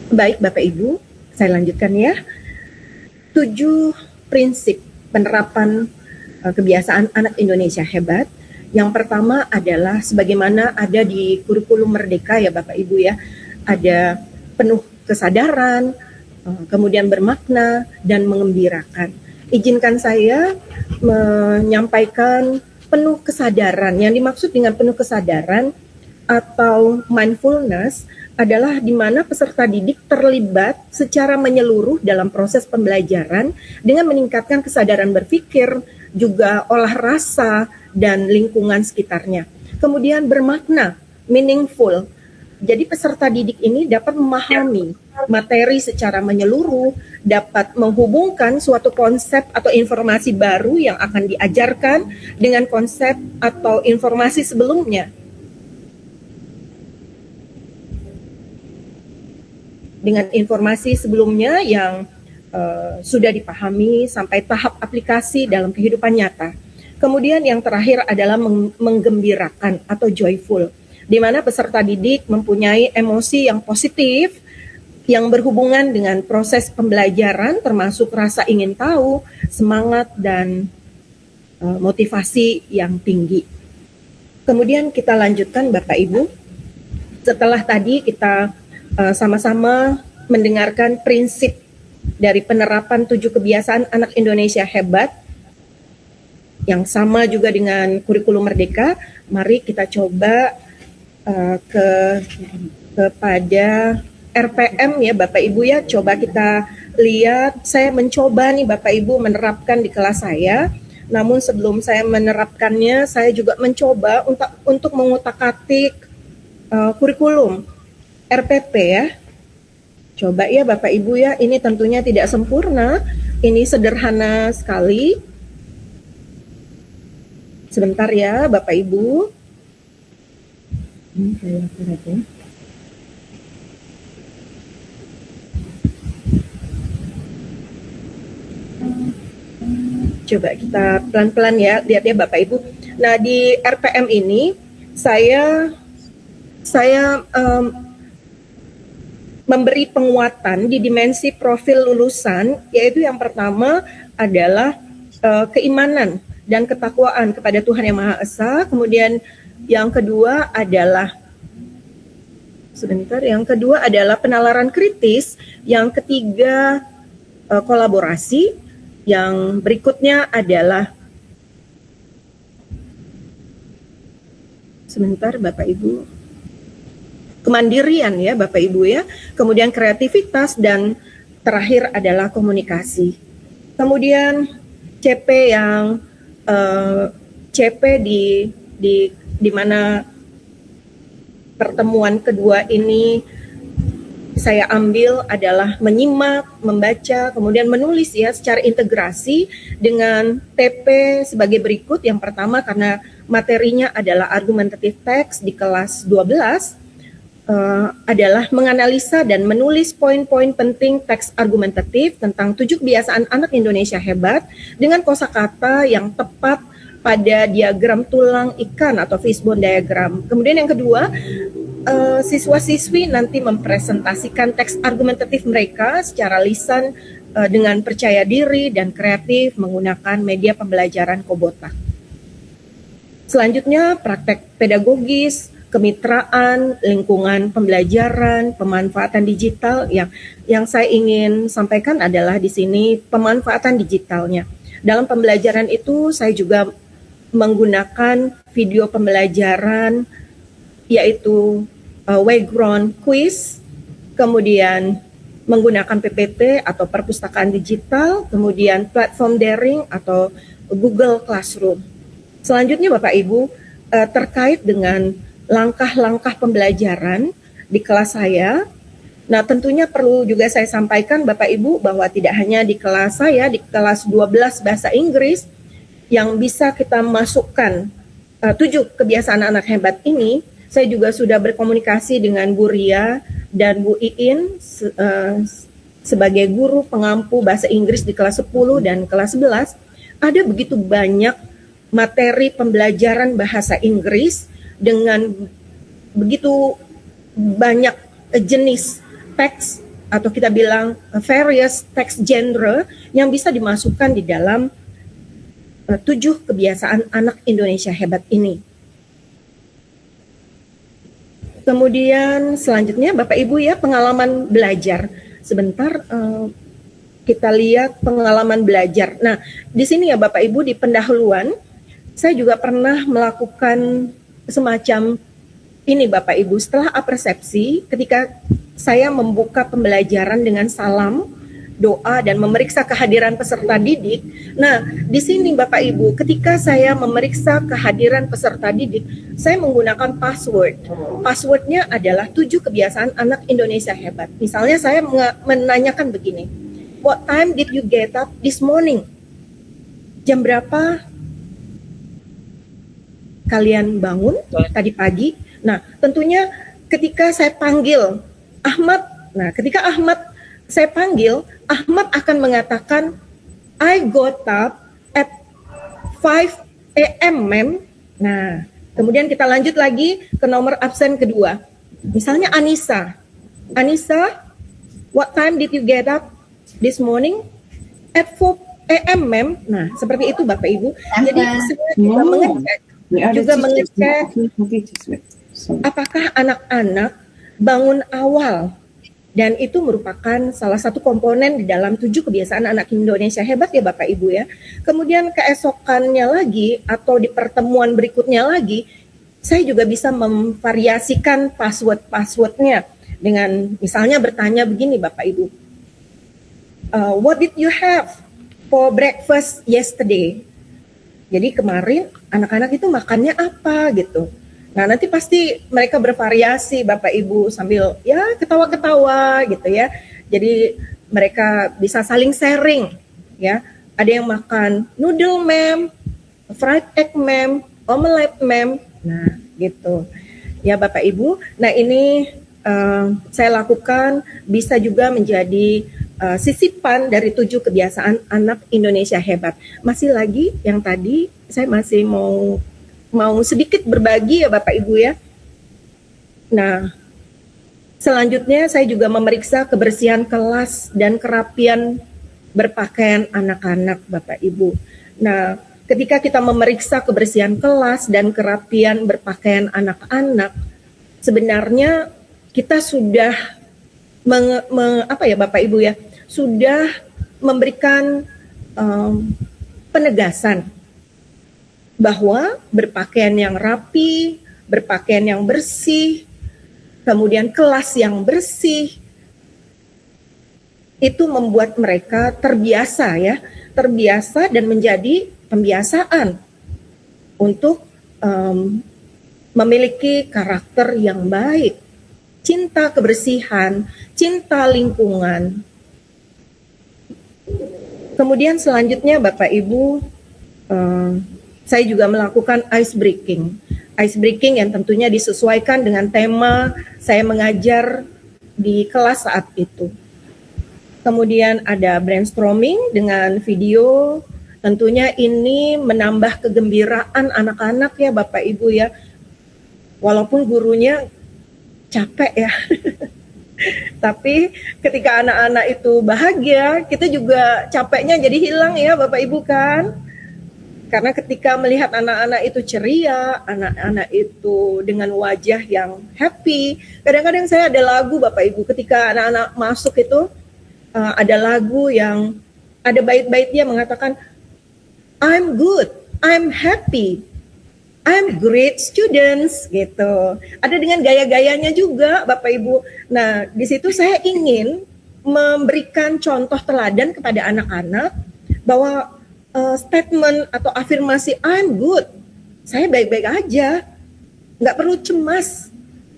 baik Bapak Ibu, saya lanjutkan ya. 7 prinsip penerapan kebiasaan anak Indonesia hebat. Yang pertama adalah sebagaimana ada di kurikulum Merdeka ya Bapak Ibu ya. Ada penuh kesadaran, kemudian bermakna dan mengembirakan. Izinkan saya menyampaikan penuh kesadaran. Yang dimaksud dengan penuh kesadaran atau mindfulness adalah di mana peserta didik terlibat secara menyeluruh dalam proses pembelajaran dengan meningkatkan kesadaran berpikir, juga olah rasa dan lingkungan sekitarnya. Kemudian bermakna, meaningful. Jadi peserta didik ini dapat memahami materi secara menyeluruh, dapat menghubungkan suatu konsep atau informasi baru yang akan diajarkan dengan konsep atau informasi sebelumnya. Dengan informasi sebelumnya yang sudah dipahami sampai tahap aplikasi dalam kehidupan nyata. Kemudian yang terakhir adalah menggembirakan atau joyful, di mana peserta didik mempunyai emosi yang positif yang berhubungan dengan proses pembelajaran, termasuk rasa ingin tahu, semangat, dan motivasi yang tinggi. Kemudian kita lanjutkan Bapak Ibu. Setelah tadi kita sama-sama mendengarkan prinsip dari penerapan 7 kebiasaan anak Indonesia hebat yang sama juga dengan kurikulum Merdeka. Mari kita coba kepada RPM ya Bapak Ibu ya. Coba kita lihat, saya mencoba nih Bapak Ibu menerapkan di kelas saya. Namun sebelum saya menerapkannya, saya juga mencoba untuk mengutak-atik kurikulum RPP ya. Coba ya Bapak Ibu ya, ini tentunya tidak sempurna, ini sederhana sekali. Sebentar ya Bapak Ibu. Ini saya lihat ya. Coba kita pelan-pelan ya, lihat ya Bapak Ibu. Nah di RPM ini saya memberi penguatan di dimensi profil lulusan, yaitu yang pertama adalah keimanan dan ketakwaan kepada Tuhan Yang Maha Esa. Kemudian yang kedua adalah penalaran kritis. Yang ketiga kolaborasi. Yang berikutnya adalah Bapak Ibu, kemandirian ya Bapak Ibu ya. Kemudian kreativitas dan terakhir adalah komunikasi. Kemudian CP yang CP di mana pertemuan kedua ini saya ambil adalah menyimak, membaca, kemudian menulis ya secara integrasi dengan TP sebagai berikut. Yang pertama, karena materinya adalah argumentative text di kelas 12, adalah menganalisa dan menulis poin-poin penting teks argumentatif tentang 7 kebiasaan anak Indonesia hebat dengan kosakata yang tepat pada diagram tulang ikan atau fishbone diagram. Kemudian yang kedua, siswa-siswi nanti mempresentasikan teks argumentatif mereka secara lisan dengan percaya diri dan kreatif menggunakan media pembelajaran Kobotak. Selanjutnya praktek pedagogis, kemitraan, lingkungan pembelajaran, pemanfaatan digital. Yang saya ingin sampaikan adalah di sini pemanfaatan digitalnya. Dalam pembelajaran itu saya juga menggunakan video pembelajaran yaitu Wayground Quiz, kemudian menggunakan PPT atau perpustakaan digital, kemudian platform daring atau Google Classroom. Selanjutnya Bapak Ibu, terkait dengan langkah-langkah pembelajaran di kelas saya. Nah, tentunya perlu juga saya sampaikan Bapak Ibu bahwa tidak hanya di kelas saya, di kelas 12 bahasa Inggris yang bisa kita masukkan 7 kebiasaan anak hebat ini, saya juga sudah berkomunikasi dengan Bu Ria dan Bu Iin sebagai guru pengampu bahasa Inggris di kelas 10 dan kelas 11. Ada begitu banyak materi pembelajaran bahasa Inggris dengan begitu banyak jenis teks atau kita bilang various text genre yang bisa dimasukkan di dalam 7 kebiasaan anak Indonesia hebat ini. Kemudian selanjutnya Bapak Ibu ya, pengalaman belajar. Sebentar kita lihat pengalaman belajar. Nah, di sini ya Bapak Ibu di pendahuluan saya juga pernah melakukan semacam ini Bapak Ibu, setelah apersepsi ketika saya membuka pembelajaran dengan salam, doa dan memeriksa kehadiran peserta didik. Nah, di sini Bapak Ibu, ketika saya memeriksa kehadiran peserta didik, saya menggunakan password. Passwordnya adalah 7 kebiasaan anak Indonesia hebat. Misalnya saya menanyakan begini, what time did you get up this morning? Jam berapa kalian bangun tadi pagi? Nah, tentunya ketika saya panggil Ahmad, nah ketika Ahmad saya panggil, Ahmad akan mengatakan, I got up at 5 a.m. ma'am. Nah, kemudian kita lanjut lagi ke nomor absen kedua. Misalnya Anissa. Anissa, what time did you get up this morning? At 4 a.m. ma'am. Nah, seperti itu Bapak Ibu. Jadi saya juga mengecek apakah anak-anak bangun awal. Dan itu merupakan salah satu komponen di dalam 7 kebiasaan anak Indonesia hebat ya Bapak Ibu ya. Kemudian keesokannya lagi atau di pertemuan berikutnya lagi, saya juga bisa memvariasikan password-passwordnya dengan misalnya bertanya begini Bapak Ibu. What did you have for breakfast yesterday? Jadi kemarin anak-anak itu makannya apa gitu. Nah, nanti pasti mereka bervariasi Bapak Ibu sambil ya ketawa-ketawa gitu ya. Jadi mereka bisa saling sharing ya. Ada yang makan noodle ma'am, fried egg ma'am, omelette ma'am. Nah, gitu. Ya Bapak Ibu. Nah, ini saya lakukan bisa juga menjadi sisipan dari 7 kebiasaan anak Indonesia hebat. Masih lagi yang tadi saya masih mau sedikit berbagi ya Bapak Ibu ya. Nah, Selanjutnya saya juga memeriksa kebersihan kelas dan kerapian berpakaian anak-anak, Bapak Ibu. Nah, ketika kita memeriksa kebersihan kelas dan kerapian berpakaian anak-anak, sebenarnya kita sudah Bapak Ibu ya, sudah memberikan penegasan bahwa berpakaian yang rapi, berpakaian yang bersih, kemudian kelas yang bersih, itu membuat mereka terbiasa dan menjadi pembiasaan untuk memiliki karakter yang baik, cinta kebersihan, cinta lingkungan. Kemudian selanjutnya Bapak Ibu, saya juga melakukan ice breaking. Ice breaking yang tentunya disesuaikan dengan tema saya mengajar di kelas saat itu. Kemudian ada brainstorming dengan video. Tentunya ini menambah kegembiraan anak-anak ya Bapak Ibu ya. Walaupun gurunya capek ya. Tapi ketika anak-anak itu bahagia, kita juga capeknya jadi hilang ya Bapak Ibu kan. Karena ketika melihat anak-anak itu ceria, anak-anak itu dengan wajah yang happy. Kadang-kadang saya ada lagu Bapak Ibu, ketika anak-anak masuk itu ada lagu yang ada bait-baitnya mengatakan, I'm good, I'm happy, I'm great students gitu. Ada dengan gaya-gayanya juga Bapak Ibu. Nah di situ saya ingin memberikan contoh teladan kepada anak-anak bahwa statement atau afirmasi I'm good, saya baik-baik aja, nggak perlu cemas,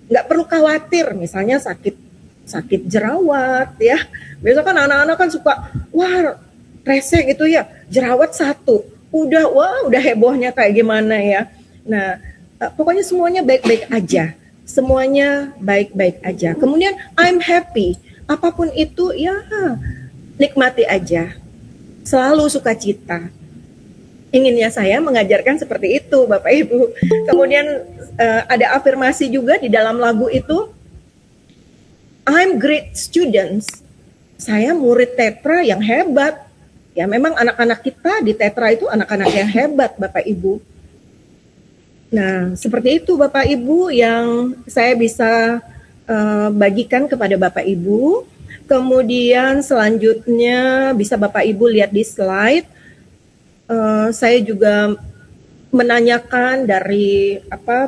nggak perlu khawatir, misalnya sakit jerawat ya. Biasanya kan anak-anak kan suka wah rese gitu ya, jerawat satu, udah hebohnya kayak gimana ya. Nah pokoknya semuanya baik-baik aja, semuanya baik-baik aja. Kemudian I'm happy, apapun itu ya nikmati aja. Selalu sukacita. Inginnya saya mengajarkan seperti itu Bapak Ibu. Kemudian ada afirmasi juga di dalam lagu itu, I'm great students. Saya murid Tetra yang hebat. Ya memang anak-anak kita di Tetra itu anak-anak yang hebat Bapak Ibu. Nah seperti itu Bapak Ibu yang saya bisa bagikan kepada Bapak Ibu. Kemudian selanjutnya bisa Bapak Ibu lihat di slide. Saya juga menanyakan dari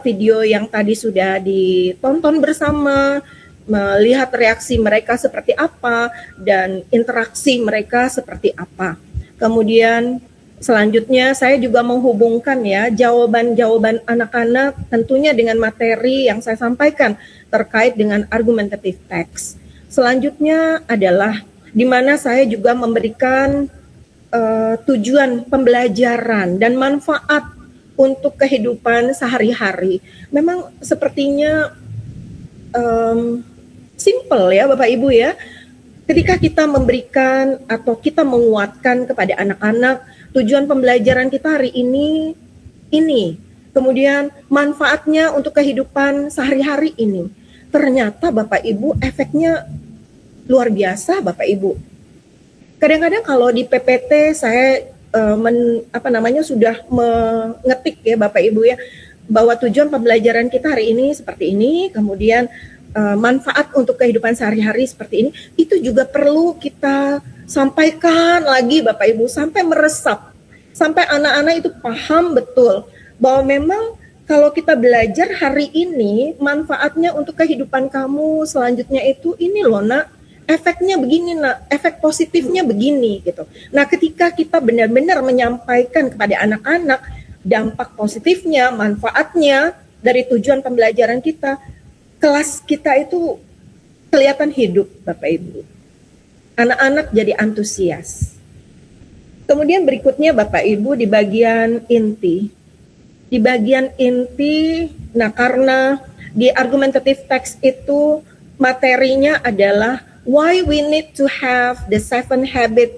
video yang tadi sudah ditonton bersama, melihat reaksi mereka seperti apa dan interaksi mereka seperti apa. Kemudian selanjutnya saya juga menghubungkan ya jawaban-jawaban anak-anak tentunya dengan materi yang saya sampaikan terkait dengan argumentative text. Selanjutnya adalah di mana saya juga memberikan tujuan pembelajaran dan manfaat untuk kehidupan sehari-hari. Memang sepertinya simple ya Bapak Ibu ya. Ketika kita memberikan atau kita menguatkan kepada anak-anak tujuan pembelajaran kita hari ini, kemudian manfaatnya untuk kehidupan sehari-hari ini. Ternyata Bapak Ibu efeknya luar biasa Bapak Ibu. Kadang-kadang kalau di PPT saya sudah mengetik ya Bapak Ibu ya bahwa tujuan pembelajaran kita hari ini seperti ini, kemudian manfaat untuk kehidupan sehari-hari seperti ini, itu juga perlu kita sampaikan lagi Bapak Ibu sampai meresap, sampai anak-anak itu paham betul bahwa memang kalau kita belajar hari ini manfaatnya untuk kehidupan kamu selanjutnya itu ini loh nak. Efeknya begini nak, efek positifnya begini gitu. Nah ketika kita benar-benar menyampaikan kepada anak-anak dampak positifnya, manfaatnya dari tujuan pembelajaran kita, kelas kita itu kelihatan hidup Bapak Ibu. Anak-anak jadi antusias. Kemudian berikutnya Bapak Ibu di bagian inti. Di bagian inti, nah karena di argumentative text itu materinya adalah why we need to have the 7 habit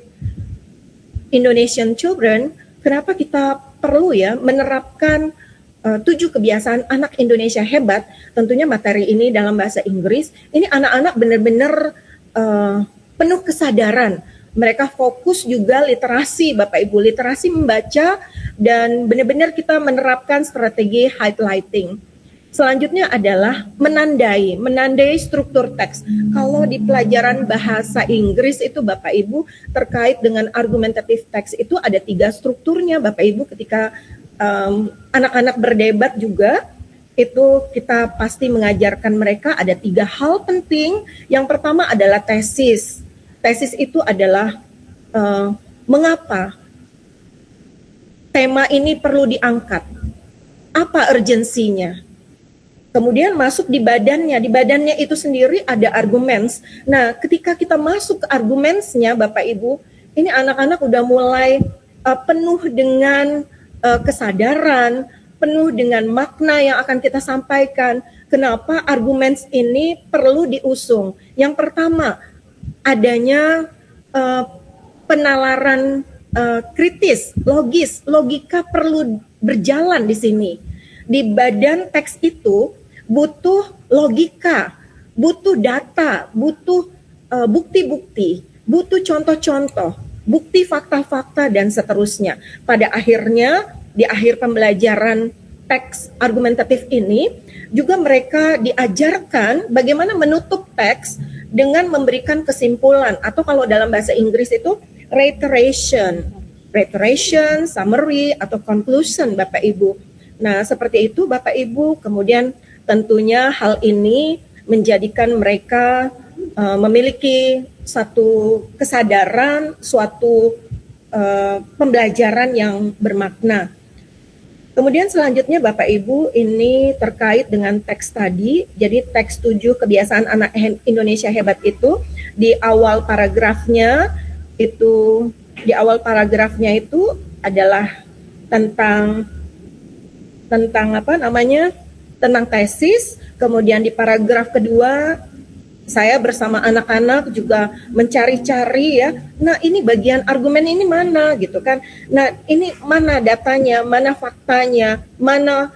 Indonesian children, kenapa kita perlu ya menerapkan 7 kebiasaan anak Indonesia hebat, tentunya materi ini dalam bahasa Inggris, ini anak-anak benar-benar penuh kesadaran. Mereka fokus juga literasi, Bapak Ibu, literasi membaca, dan benar-benar kita menerapkan strategi highlighting. Selanjutnya adalah menandai struktur teks. Kalau di pelajaran bahasa Inggris itu Bapak Ibu terkait dengan argumentative text itu ada 3 strukturnya Bapak Ibu. Ketika anak-anak berdebat juga itu kita pasti mengajarkan mereka ada 3 hal penting. Yang pertama adalah tesis. Tesis itu adalah mengapa tema ini perlu diangkat, apa urgensinya. Kemudian masuk di badannya itu sendiri ada arguments. Nah, ketika kita masuk ke argumentsnya Bapak Ibu, ini anak-anak udah mulai penuh dengan kesadaran, penuh dengan makna yang akan kita sampaikan. Kenapa arguments ini perlu diusung? Yang pertama, adanya penalaran kritis, logis, logika perlu berjalan di sini. Di badan teks itu butuh logika, butuh data, butuh bukti-bukti, butuh contoh-contoh, bukti fakta-fakta, dan seterusnya. Pada akhirnya, di akhir pembelajaran teks argumentatif ini, juga mereka diajarkan bagaimana menutup teks dengan memberikan kesimpulan, atau kalau dalam bahasa Inggris itu reiteration, summary, atau conclusion Bapak Ibu. Nah, seperti itu Bapak Ibu. Kemudian tentunya hal ini menjadikan mereka memiliki satu kesadaran, suatu pembelajaran yang bermakna. Kemudian selanjutnya Bapak Ibu, ini terkait dengan teks tadi. Jadi teks 7 kebiasaan anak Indonesia hebat itu di awal paragrafnya itu adalah tentang tentang tesis. Kemudian di paragraf kedua saya bersama anak-anak juga mencari-cari ya. Nah, ini bagian argumen ini mana gitu kan. Nah, ini mana datanya, mana faktanya, mana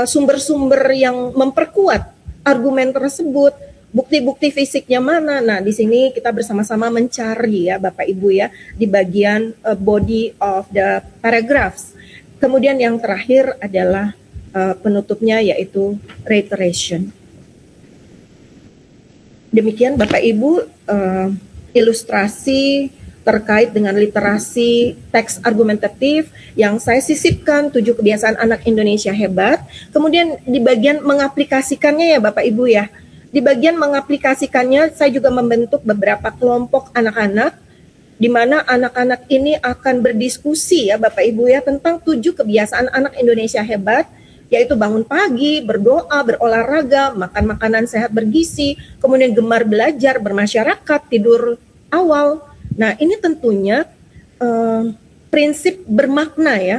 sumber-sumber yang memperkuat argumen tersebut, bukti-bukti fisiknya mana. Nah, di sini kita bersama-sama mencari ya Bapak Ibu ya di bagian body of the paragraphs. Kemudian yang terakhir adalah penutupnya yaitu reiteration. Demikian Bapak Ibu ilustrasi terkait dengan literasi teks argumentatif yang saya sisipkan 7 kebiasaan anak Indonesia hebat. Kemudian di bagian mengaplikasikannya ya Bapak Ibu ya. Di bagian mengaplikasikannya saya juga membentuk beberapa kelompok anak-anak di mana anak-anak ini akan berdiskusi ya Bapak Ibu ya tentang 7 kebiasaan anak Indonesia hebat, yaitu bangun pagi, berdoa, berolahraga, makan makanan sehat bergizi, kemudian gemar belajar, bermasyarakat, tidur awal. Nah, ini tentunya prinsip bermakna ya.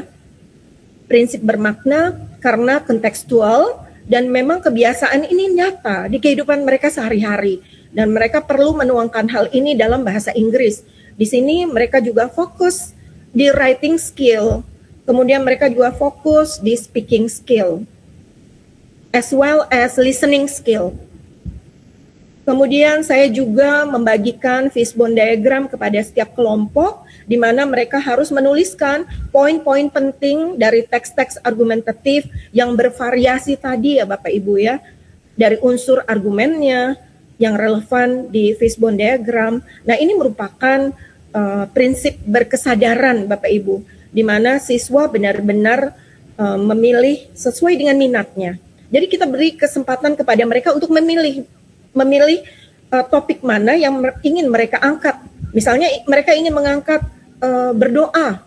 Prinsip bermakna karena kontekstual dan memang kebiasaan ini nyata di kehidupan mereka sehari-hari. Dan mereka perlu menuangkan hal ini dalam bahasa Inggris. Di sini mereka juga fokus di writing skill. Kemudian mereka juga fokus di speaking skill, as well as listening skill. Kemudian saya juga membagikan fishbone diagram kepada setiap kelompok, di mana mereka harus menuliskan poin-poin penting dari teks-teks argumentatif yang bervariasi tadi ya Bapak Ibu ya, dari unsur argumennya yang relevan di fishbone diagram. Nah, ini merupakan prinsip berkesadaran Bapak Ibu, di mana siswa benar-benar memilih sesuai dengan minatnya. Jadi kita beri kesempatan kepada mereka untuk memilih topik mana yang ingin mereka angkat. Misalnya mereka ingin mengangkat berdoa,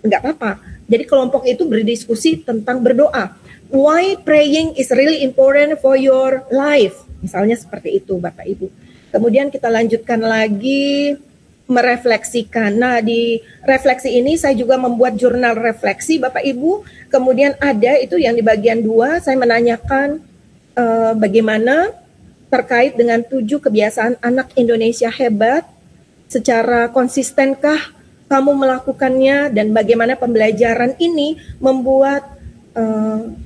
enggak apa-apa. Jadi kelompok itu berdiskusi tentang berdoa. Why praying is really important for your life. Misalnya seperti itu Bapak Ibu. Kemudian kita lanjutkan lagi merefleksikan. Nah, di refleksi ini saya juga membuat jurnal refleksi Bapak Ibu. Kemudian ada itu yang di bagian 2 saya menanyakan bagaimana terkait dengan 7 kebiasaan anak Indonesia hebat, secara konsistenkah kamu melakukannya dan bagaimana pembelajaran ini membuat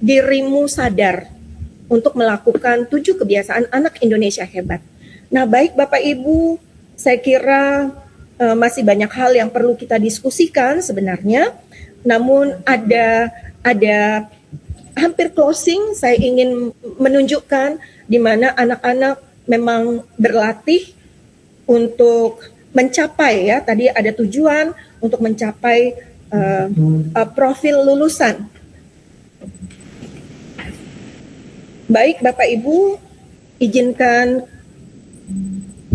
dirimu sadar untuk melakukan 7 kebiasaan anak Indonesia hebat. Nah, baik Bapak Ibu, saya kira masih banyak hal yang perlu kita diskusikan sebenarnya. Namun ada hampir closing, saya ingin menunjukkan di mana anak-anak memang berlatih untuk mencapai, ya, tadi ada tujuan untuk mencapai profil lulusan. Baik Bapak Ibu, izinkan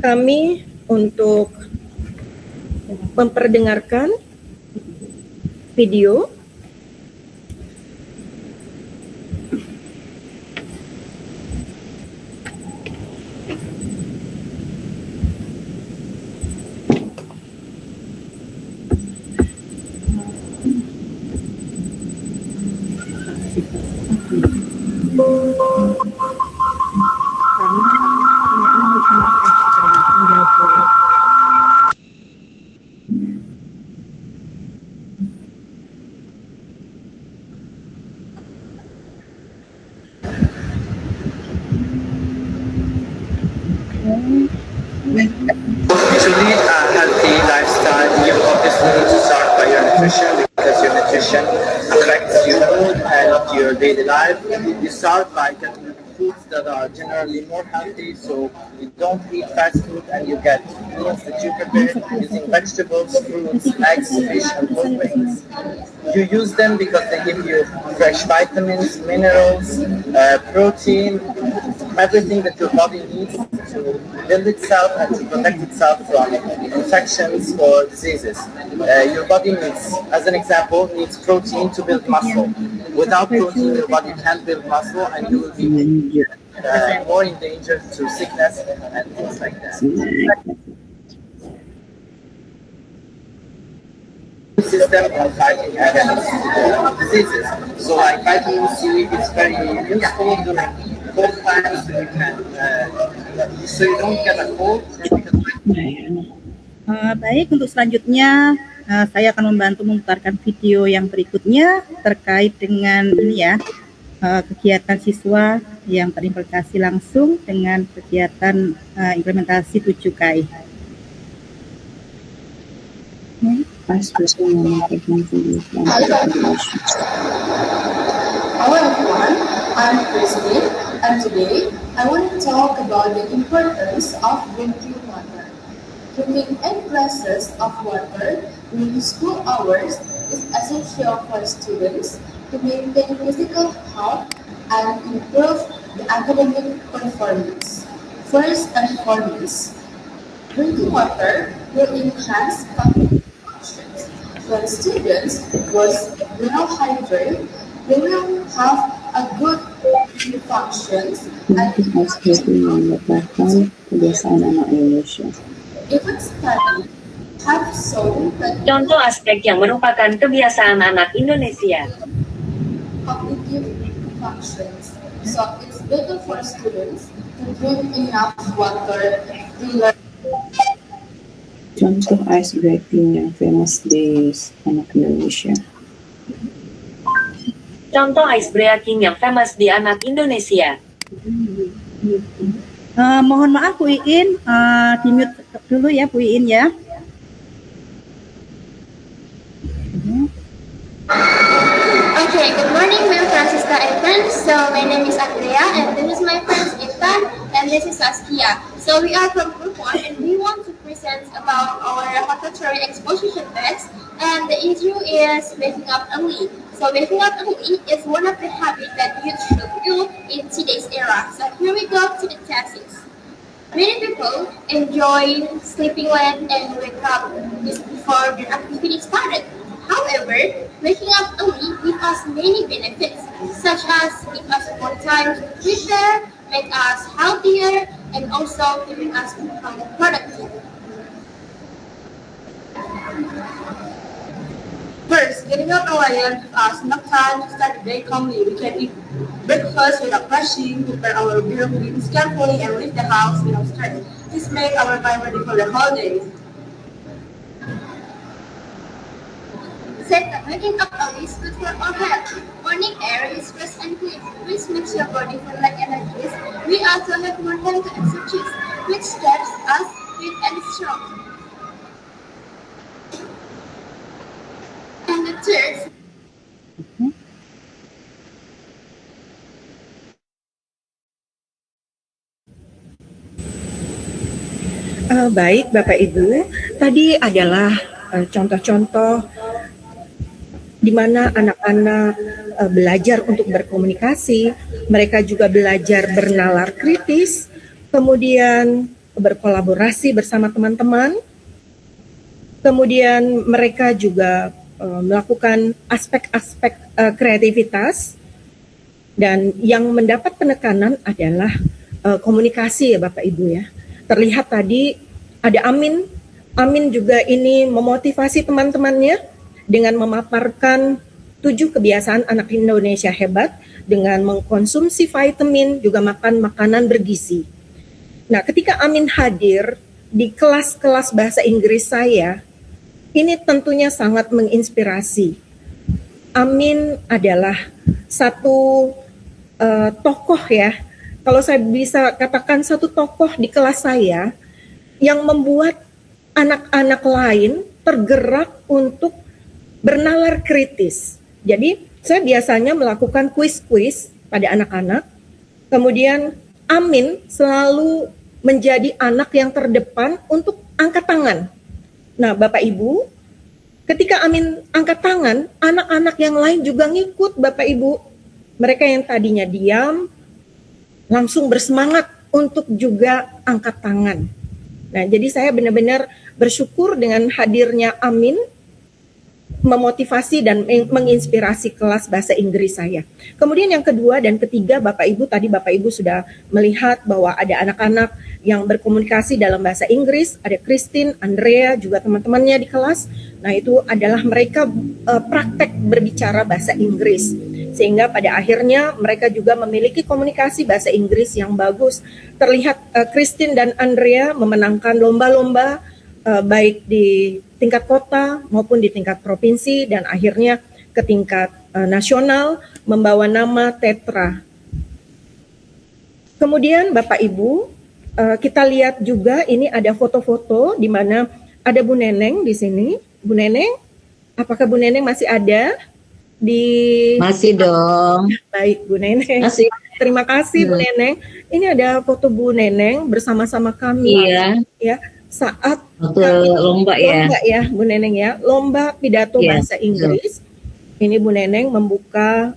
kami untuk memperdengarkan video. To lead a healthy lifestyle, you obviously need to start by your nutrition, because your nutrition affects your mood and your daily life. You start by getting foods that are generally more healthy, so you don't eat fast food and you get meals that you prepare using vegetables, fruits, eggs, fish, and whole grains. You use them because they give you fresh vitamins, minerals, protein, everything that your body needs to build itself and to protect itself from infections or diseases. Your body needs, as an example, needs protein to build muscle. Without protein, your body can't build muscle and you will be more in danger to sickness and things like that. System of fighting against diseases. So like vitamin C is very useful during cold times, so you can so you don't get a cold. Baik, untuk selanjutnya saya akan membantu memutarkan video yang berikutnya terkait dengan ini ya, kegiatan siswa yang terimplementasi langsung dengan kegiatan implementasi 7K. Hello everyone, I'm Christine, and today I want to talk about the importance of drinking water. Drinking 8 glasses of water during school hours is essential for students to maintain physical health and improve the academic performance. First and foremost, drinking water will enhance cognitive functions. When students was well hydrated, they will have a good functions and even study have shown that Contoh aspek yang merupakan kebiasaan anak Indonesia. cognitive functions. So it's better for students to drink enough water to learn. Contoh ice breaking yang famous di anak Indonesia. Contoh ice breaking yang famous di anak Indonesia. Mohon maaf Bu Iin, di mute dulu ya Bu Iin ya. Okay, good morning, Ma'am Francisca and friends. So my name is Andrea, and this is my friends Intan, and this is Saskia. So we are from Group 1, and we want to present about our horticultural exposition test. And the issue is waking up early. So waking up early is one of the habits that youth should do in today's era. So here we go to the tests. Many people enjoy sleeping late and wake up just before the activity started. However, waking up early gives us many benefits, such as give us more time to prepare, make us healthier, and also giving us become productive. First, getting up early gives us enough time to start the day calmly. We can eat breakfast without rushing, prepare our belongings carefully, and leave the house without stress. This makes our mind ready for the holidays. Second, Waking up early is good for our health. Morning air is fresh and clean, which makes your body feel like energies. We also have more time to exercise, which keeps us fit and strong. And the third, Baik, Bapak Ibu, tadi adalah contoh-contoh di mana anak-anak belajar untuk berkomunikasi, mereka juga belajar bernalar kritis, kemudian berkolaborasi bersama teman-teman, kemudian mereka juga melakukan aspek-aspek kreativitas, dan yang mendapat penekanan adalah komunikasi ya Bapak Ibu ya. Terlihat tadi ada Amin. Amin juga ini memotivasi teman-temannya dengan memaparkan 7 kebiasaan anak Indonesia hebat dengan mengkonsumsi vitamin, juga makan makanan bergizi. Nah, ketika Amin hadir di kelas-kelas bahasa Inggris saya, ini tentunya sangat menginspirasi. Amin adalah satu tokoh ya, kalau saya bisa katakan satu tokoh di kelas saya yang membuat anak-anak lain tergerak untuk bernalar kritis. Jadi saya biasanya melakukan kuis-kuis pada anak-anak, kemudian Amin selalu menjadi anak yang terdepan untuk angkat tangan. Nah Bapak Ibu, ketika Amin angkat tangan, anak-anak yang lain juga ngikut Bapak Ibu. Mereka yang tadinya diam, langsung bersemangat untuk juga angkat tangan. Nah, jadi saya benar-benar bersyukur dengan hadirnya Amin, memotivasi dan menginspirasi kelas bahasa Inggris saya. Kemudian yang kedua dan ketiga, Bapak Ibu, tadi Bapak Ibu sudah melihat bahwa ada anak-anak yang berkomunikasi dalam bahasa Inggris, ada Christine, Andrea, juga teman-temannya di kelas. Nah, itu adalah mereka praktek berbicara bahasa Inggris. Sehingga pada akhirnya mereka juga memiliki komunikasi bahasa Inggris yang bagus. Terlihat Christine dan Andrea memenangkan lomba-lomba baik di tingkat kota maupun di tingkat provinsi, dan akhirnya ke tingkat nasional membawa nama Tetra. Kemudian Bapak Ibu, kita lihat juga ini ada foto-foto di mana ada Bu Neneng di sini. Bu Neneng, apakah Bu Neneng masih ada? Masih dong. Baik Bu Neneng. Masih. Terima kasih Bu Neneng. Ini ada foto Bu Neneng bersama-sama kami. Iya. Ya, saat lomba ya. Lomba ya Bu Neneng ya. Lomba pidato bahasa Inggris. Ini Bu Neneng membuka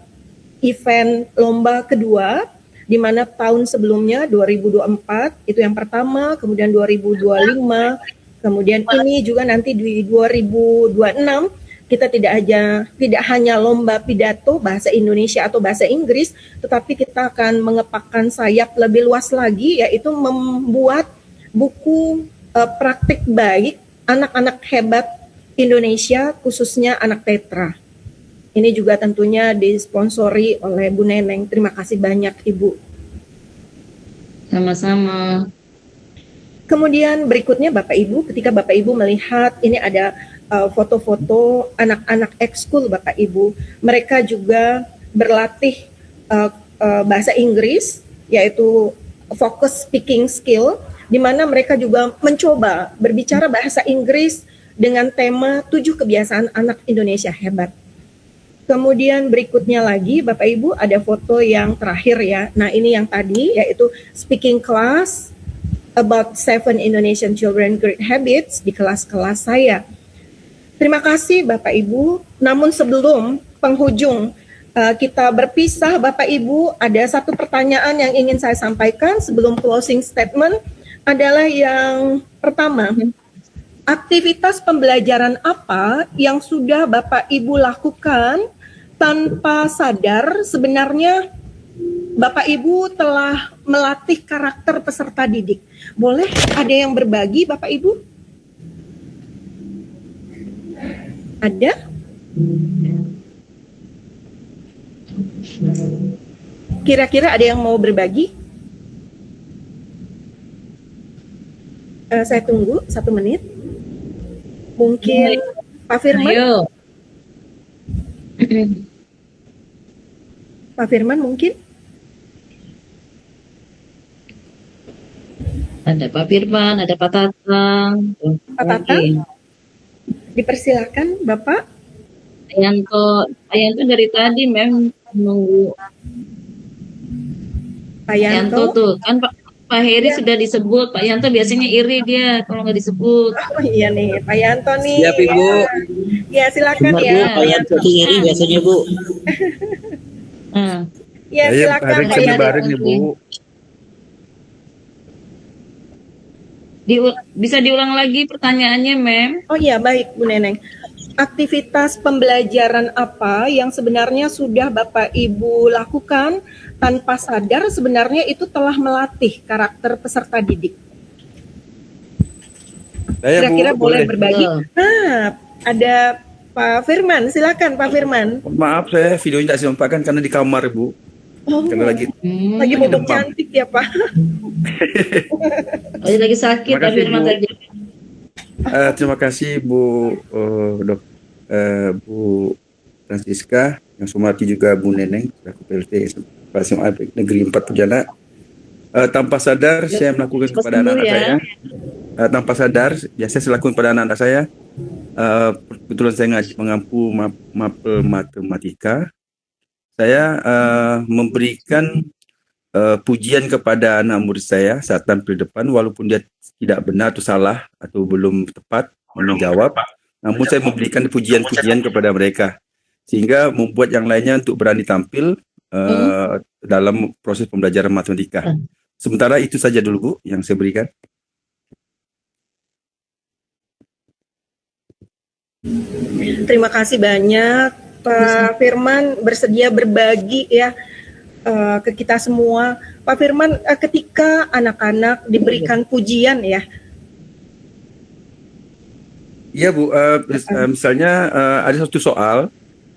event lomba kedua, di mana tahun sebelumnya 2024 itu yang pertama, kemudian 2025, kemudian ini juga nanti di 2026. Kita tidak hanya lomba pidato bahasa Indonesia atau bahasa Inggris, tetapi kita akan mengepakkan sayap lebih luas lagi, yaitu membuat buku praktik baik anak-anak hebat Indonesia, khususnya anak Tetra. Ini juga tentunya disponsori oleh Bu Neneng. Terima kasih banyak Ibu. Sama-sama. Kemudian berikutnya Bapak Ibu, ketika Bapak Ibu melihat ini ada foto-foto anak-anak ekskul Bapak Ibu, mereka juga berlatih bahasa Inggris, yaitu focus speaking skill, di mana mereka juga mencoba berbicara bahasa Inggris dengan tema 7 kebiasaan anak Indonesia hebat. Kemudian berikutnya lagi Bapak Ibu ada foto yang terakhir ya. Nah ini yang tadi yaitu speaking class about 7 Indonesian children great habits di kelas-kelas saya. Terima kasih Bapak Ibu. Namun sebelum penghujung kita berpisah Bapak Ibu, ada satu pertanyaan yang ingin saya sampaikan sebelum closing statement, adalah yang pertama. Aktivitas pembelajaran apa yang sudah Bapak Ibu lakukan tanpa sadar sebenarnya Bapak Ibu telah melatih karakter peserta didik? Boleh ada yang berbagi Bapak Ibu? Ada? Kira-kira ada yang mau berbagi? Saya tunggu 1 menit. Mungkin Pak Firman? Ayo. Pak Firman mungkin? Ada Pak Firman, ada Pak Tatang. Pak Tatang? Dipersilakan, Bapak. Pak Yanto dari tadi menunggu. Pak Yanto tuh kan Pak Heri sudah disebut. Pak Yanto biasanya iri dia kalau nggak disebut. Oh iya nih, Pak Yanto nih. Siap, Ibu. Ya silakan Benar, ya. Bu, Pak Yanto iri biasanya, Bu. Ya silakan Pak Yanto. bareng nih, Bu. Bisa diulang lagi pertanyaannya, Mem? Oh iya, baik Bu Neneng. Aktivitas pembelajaran apa yang sebenarnya sudah Bapak Ibu lakukan tanpa sadar sebenarnya itu telah melatih karakter peserta didik? Kira-kira boleh berbagi? Nah, ada Pak Firman, silakan Pak Firman. Maaf, saya videonya tidak sempatkan karena di kamar, Bu. Oh, Karena lagi model cantik ya Pak. Lagi sakit Pak Firman tadi. Terima kasih Bu Bu Francisca, yang saya hormati juga Bu Neneng selaku PLT SMA Negeri 4 Pontianak. Tanpa sadar saya melakukan kepada anak-anak saya. Tanpa sadar saya lakukan pada anak-anak saya. Kebetulan saya mengampu mapel matematika. Saya memberikan pujian kepada anak murid saya saat tampil depan, walaupun dia tidak benar atau salah atau belum tepat menjawab, namun saya memberikan pujian-pujian kepada mereka sehingga membuat yang lainnya untuk berani tampil dalam proses pembelajaran matematika. Sementara itu saja dulu Bu yang saya berikan. Terima kasih banyak Pak Firman bersedia berbagi ya ke kita semua. Pak Firman, ketika anak-anak diberikan pujian ya. Iya Bu, misalnya ada satu soal,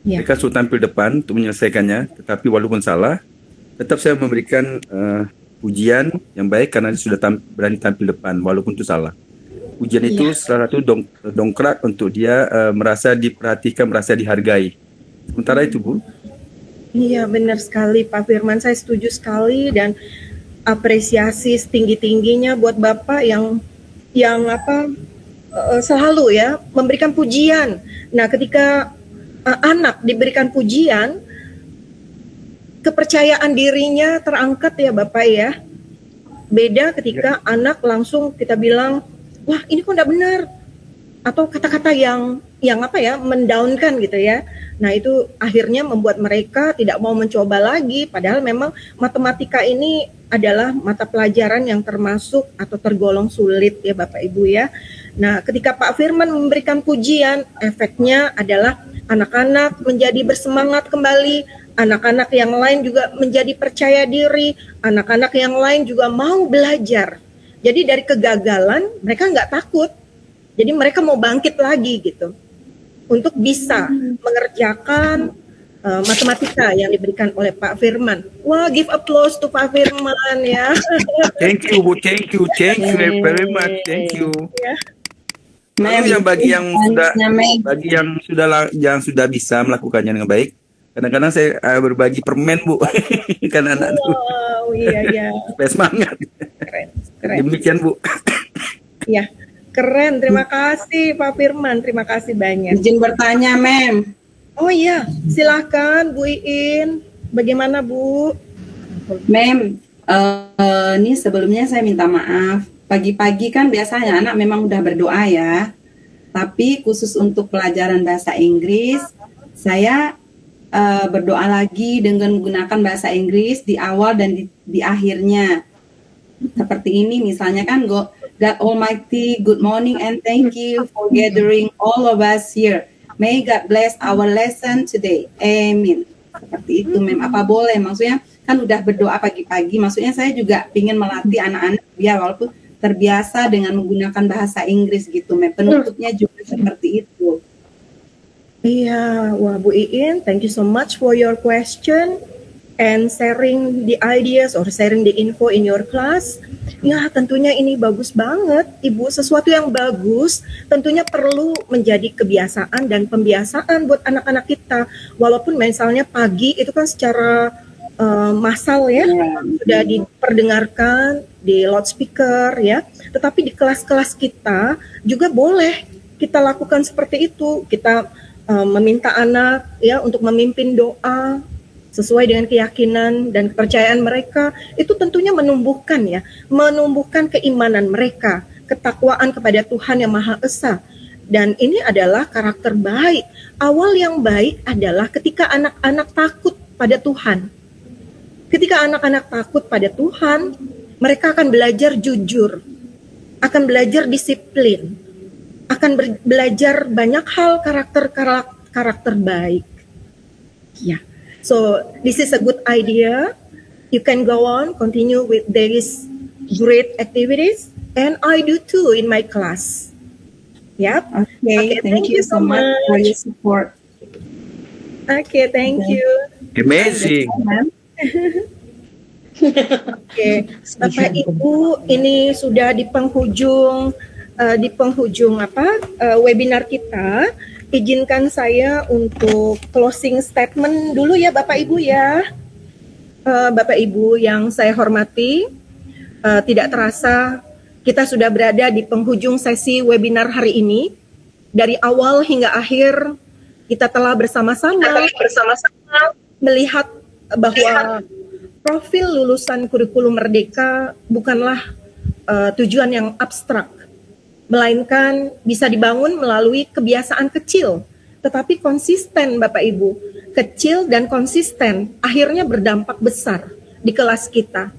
mereka sudah tampil depan untuk menyelesaikannya, tetapi walaupun salah, tetap saya memberikan pujian yang baik karena dia sudah berani tampil depan, walaupun itu salah. Pujian itu salah satu dongkrak untuk dia merasa diperhatikan, merasa dihargai. Sementara itu Bu. Iya benar sekali Pak Firman, saya setuju sekali dan apresiasi setinggi-tingginya buat Bapak yang selalu ya memberikan pujian. Nah ketika anak diberikan pujian, kepercayaan dirinya terangkat ya Bapak ya. Beda ketika anak langsung kita bilang, wah ini kok enggak benar, atau kata-kata yang mendownkan gitu ya. Nah itu akhirnya membuat mereka tidak mau mencoba lagi, padahal memang matematika ini adalah mata pelajaran yang termasuk atau tergolong sulit ya Bapak Ibu ya. Nah ketika Pak Firman memberikan pujian, efeknya adalah anak-anak menjadi bersemangat kembali, anak-anak yang lain juga menjadi percaya diri, anak-anak yang lain juga mau belajar. Jadi dari kegagalan mereka nggak takut, jadi mereka mau bangkit lagi gitu untuk bisa mengerjakan matematika yang diberikan oleh Pak Firman. Wah, give applause to Pak Firman ya. Thank you Bu, thank you very much, thank you. Lalu yang bagi yang sudah bisa melakukannya dengan baik, kadang-kadang saya berbagi permen Bu, kan anak tuh. Oh iya. Supaya semangat. Keren. Demikian Bu. Ya. Keren, terima kasih Pak Firman, terima kasih banyak. Izin bertanya, Mem. Oh iya, silahkan Bu Iin. Bagaimana Bu? Mem, ini sebelumnya saya minta maaf. Pagi-pagi kan biasanya anak memang udah berdoa ya. Tapi khusus untuk pelajaran bahasa Inggris, saya berdoa lagi dengan menggunakan bahasa Inggris di awal dan di akhirnya. Seperti ini misalnya kan, God Almighty, good morning and thank you for gathering all of us here. May God bless our lesson today. Amin. Seperti itu, Mem. Apa boleh? Maksudnya kan udah berdoa pagi-pagi. Maksudnya saya juga ingin melatih anak-anak biar walaupun terbiasa dengan menggunakan bahasa Inggris gitu, Mem. Penutupnya juga seperti itu. Iya, wah Bu Iin, thank you so much for your question. and sharing the ideas or sharing the info in your class. Ya, tentunya ini bagus banget, Ibu. Sesuatu yang bagus tentunya perlu menjadi kebiasaan dan pembiasaan buat anak-anak kita. Walaupun misalnya pagi itu kan secara massal ya, sudah diperdengarkan di loudspeaker ya. Tetapi di kelas-kelas kita juga boleh kita lakukan seperti itu. Kita meminta anak ya untuk memimpin doa sesuai dengan keyakinan dan kepercayaan mereka, itu tentunya menumbuhkan keimanan mereka, ketakwaan kepada Tuhan yang Maha Esa. Dan ini adalah karakter baik. Awal yang baik adalah ketika anak-anak takut pada Tuhan. Ketika anak-anak takut pada Tuhan, mereka akan belajar jujur, akan belajar disiplin, akan belajar banyak hal karakter baik. Ya. So this is a good idea. You can go on, continue with these great activities, and I do too in my class. Yep. Okay, thank you so much for your support. Okay, thank you. Amazing. Oke, Bapak Ibu, ini sudah di penghujung webinar kita. Izinkan saya untuk closing statement dulu ya Bapak Ibu ya. Bapak Ibu yang saya hormati, tidak terasa kita sudah berada di penghujung sesi webinar hari ini. Dari awal hingga akhir kita telah bersama-sama melihat bahwa profil lulusan kurikulum Merdeka bukanlah tujuan yang abstrak, melainkan bisa dibangun melalui kebiasaan kecil, tetapi konsisten Bapak Ibu. Kecil dan konsisten akhirnya berdampak besar di kelas kita.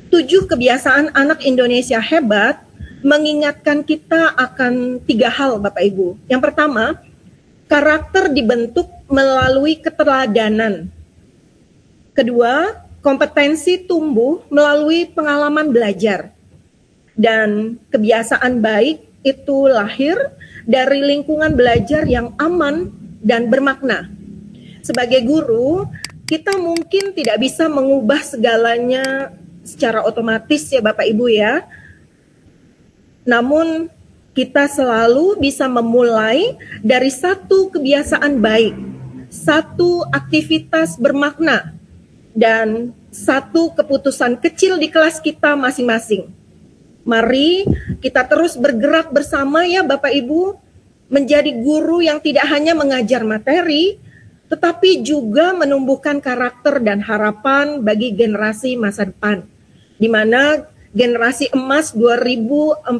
7 kebiasaan anak Indonesia hebat mengingatkan kita akan 3 hal Bapak Ibu. Yang pertama, karakter dibentuk melalui keteladanan. Kedua, kompetensi tumbuh melalui pengalaman belajar. Dan kebiasaan baik itu lahir dari lingkungan belajar yang aman dan bermakna. Sebagai guru, kita mungkin tidak bisa mengubah segalanya secara otomatis ya Bapak Ibu ya. Namun kita selalu bisa memulai dari satu kebiasaan baik, satu aktivitas bermakna, dan satu keputusan kecil di kelas kita masing-masing. Mari kita terus bergerak bersama ya Bapak Ibu, menjadi guru yang tidak hanya mengajar materi, tetapi juga menumbuhkan karakter dan harapan bagi generasi masa depan. Di mana generasi emas 2045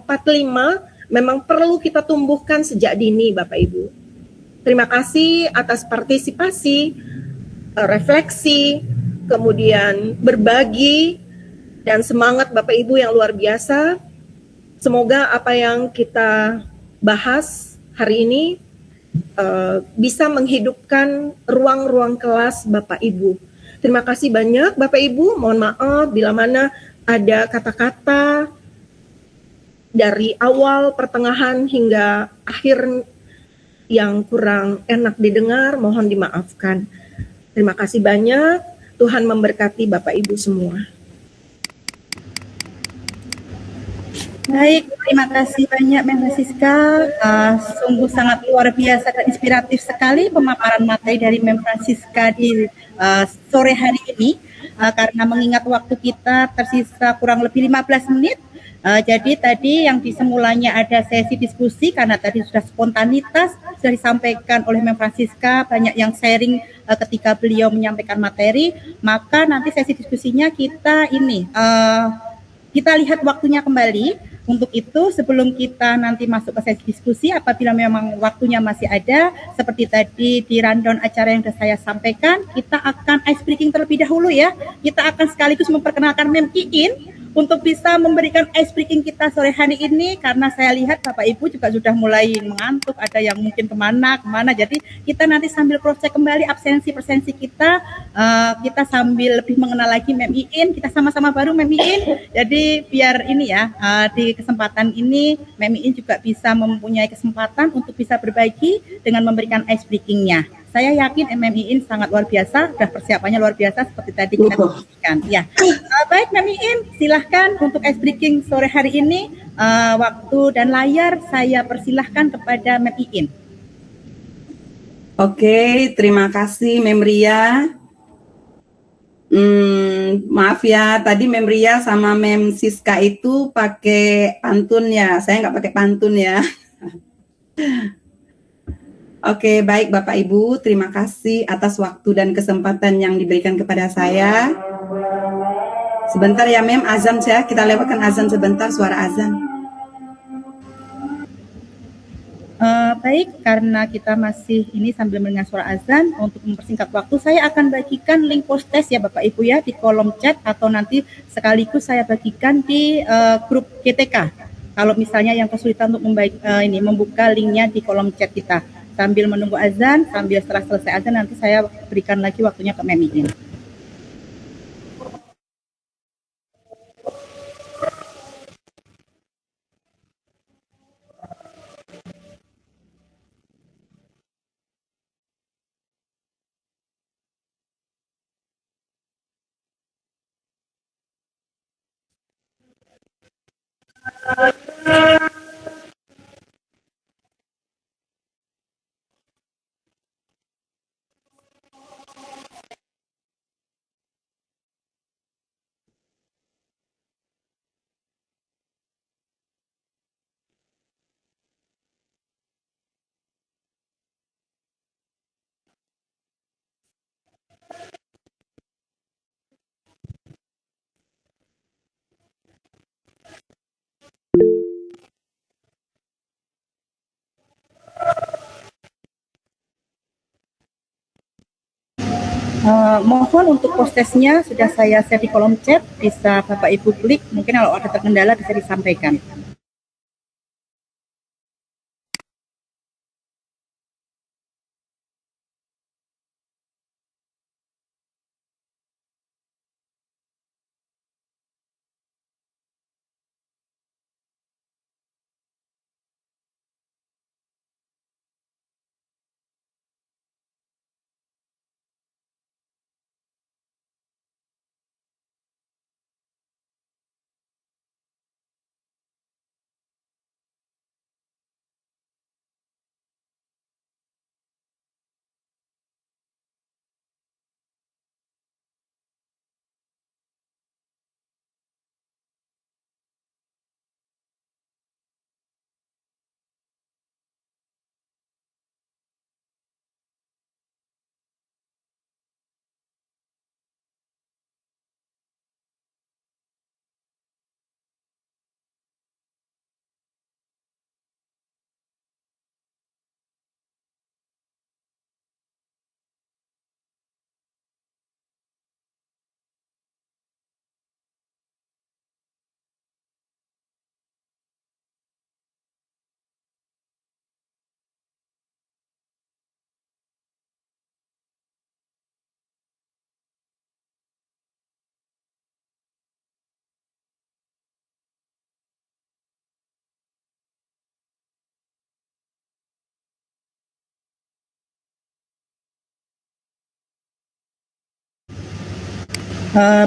memang perlu kita tumbuhkan sejak dini Bapak Ibu. Terima kasih atas partisipasi, refleksi, kemudian berbagi, dan semangat Bapak Ibu yang luar biasa. Semoga apa yang kita bahas hari ini bisa menghidupkan ruang-ruang kelas Bapak Ibu. Terima kasih banyak Bapak Ibu. Mohon maaf bila mana ada kata-kata dari awal, pertengahan hingga akhir yang kurang enak didengar. Mohon dimaafkan. Terima kasih banyak. Tuhan memberkati Bapak Ibu semua. Baik, terima kasih banyak Mem Francisca. Sungguh sangat luar biasa dan inspiratif sekali pemaparan materi dari Mem Francisca di sore hari ini. Karena mengingat waktu kita tersisa kurang lebih 15 menit. Jadi tadi yang disemulanya ada sesi diskusi karena tadi sudah spontanitas sudah disampaikan oleh Mem Francisca, banyak yang sharing ketika beliau menyampaikan materi. Maka nanti sesi diskusinya kita lihat waktunya kembali. Untuk itu sebelum kita nanti masuk ke sesi diskusi, apabila memang waktunya masih ada, seperti tadi di rundown acara yang sudah saya sampaikan, kita akan ice breaking terlebih dahulu ya. Kita akan sekaligus memperkenalkan Mem Iin untuk bisa memberikan ice breaking kita sore hari ini, karena saya lihat Bapak Ibu juga sudah mulai mengantuk, ada yang mungkin kemana, jadi kita nanti sambil cross check kembali absensi-presensi kita, kita sambil lebih mengenal lagi Mem Iin, kita sama-sama baru Mem Iin, jadi biar ini ya, di kesempatan ini Mem Iin juga bisa mempunyai kesempatan untuk bisa berbagi dengan memberikan ice breaking-nya. Saya yakin Mem Iin sangat luar biasa, sudah persiapannya luar biasa seperti tadi kita diskusikan. Ya, baik Mem Iin, silahkan untuk ice breaking sore hari ini. Waktu dan layar saya persilahkan kepada Mem Iin. Oke, terima kasih Mem Ria. Maaf ya, tadi Mem Ria sama Mem Siska itu pakai pantun ya, saya nggak pakai pantun ya. Oke, baik Bapak Ibu, terima kasih atas waktu dan kesempatan yang diberikan kepada saya. Sebentar ya Mem, azan ya, kita lewatkan azan sebentar, suara azan. Baik, karena kita masih ini sambil mendengar suara azan, untuk mempersingkat waktu, saya akan bagikan link post test ya Bapak Ibu ya, di kolom chat, atau nanti sekaligus saya bagikan di grup GTK. Kalau misalnya yang kesulitan untuk membuka linknya di kolom chat kita. Sambil menunggu azan, sambil setelah selesai azan nanti saya berikan lagi waktunya ke Mem Iin. Mohon untuk post testnya sudah saya share di kolom chat, bisa Bapak Ibu klik, mungkin kalau ada terkendala bisa disampaikan.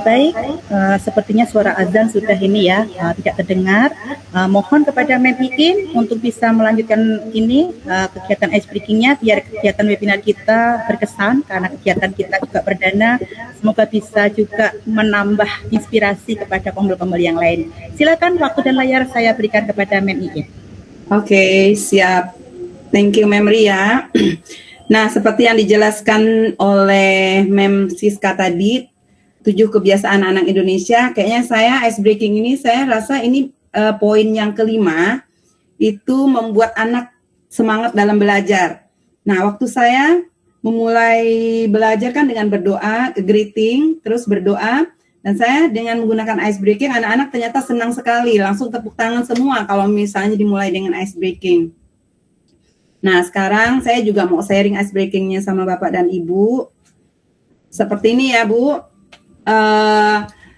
Baik, sepertinya suara azan sudah ini ya, tidak terdengar. Mohon kepada Mem Iin untuk bisa melanjutkan ini kegiatan ice breaking-nya, biar kegiatan webinar kita berkesan, karena kegiatan kita juga perdana. Semoga bisa juga menambah inspirasi kepada pembeli-pembeli yang lain. Silakan, waktu dan layar saya berikan kepada Mem Iin. Oke, siap. Thank you Mem Ria. Nah, seperti yang dijelaskan oleh Mem Siska tadi, 7 kebiasaan anak Indonesia, kayaknya saya ice breaking ini saya rasa ini poin yang kelima, itu membuat anak semangat dalam belajar. Nah, waktu saya memulai belajar kan dengan berdoa, greeting, terus berdoa, Dan saya dengan menggunakan ice breaking, anak-anak ternyata senang sekali, langsung tepuk tangan semua kalau misalnya dimulai dengan ice breaking. Nah, sekarang saya juga mau sharing ice breakingnya sama Bapak dan Ibu. Seperti ini ya, Bu.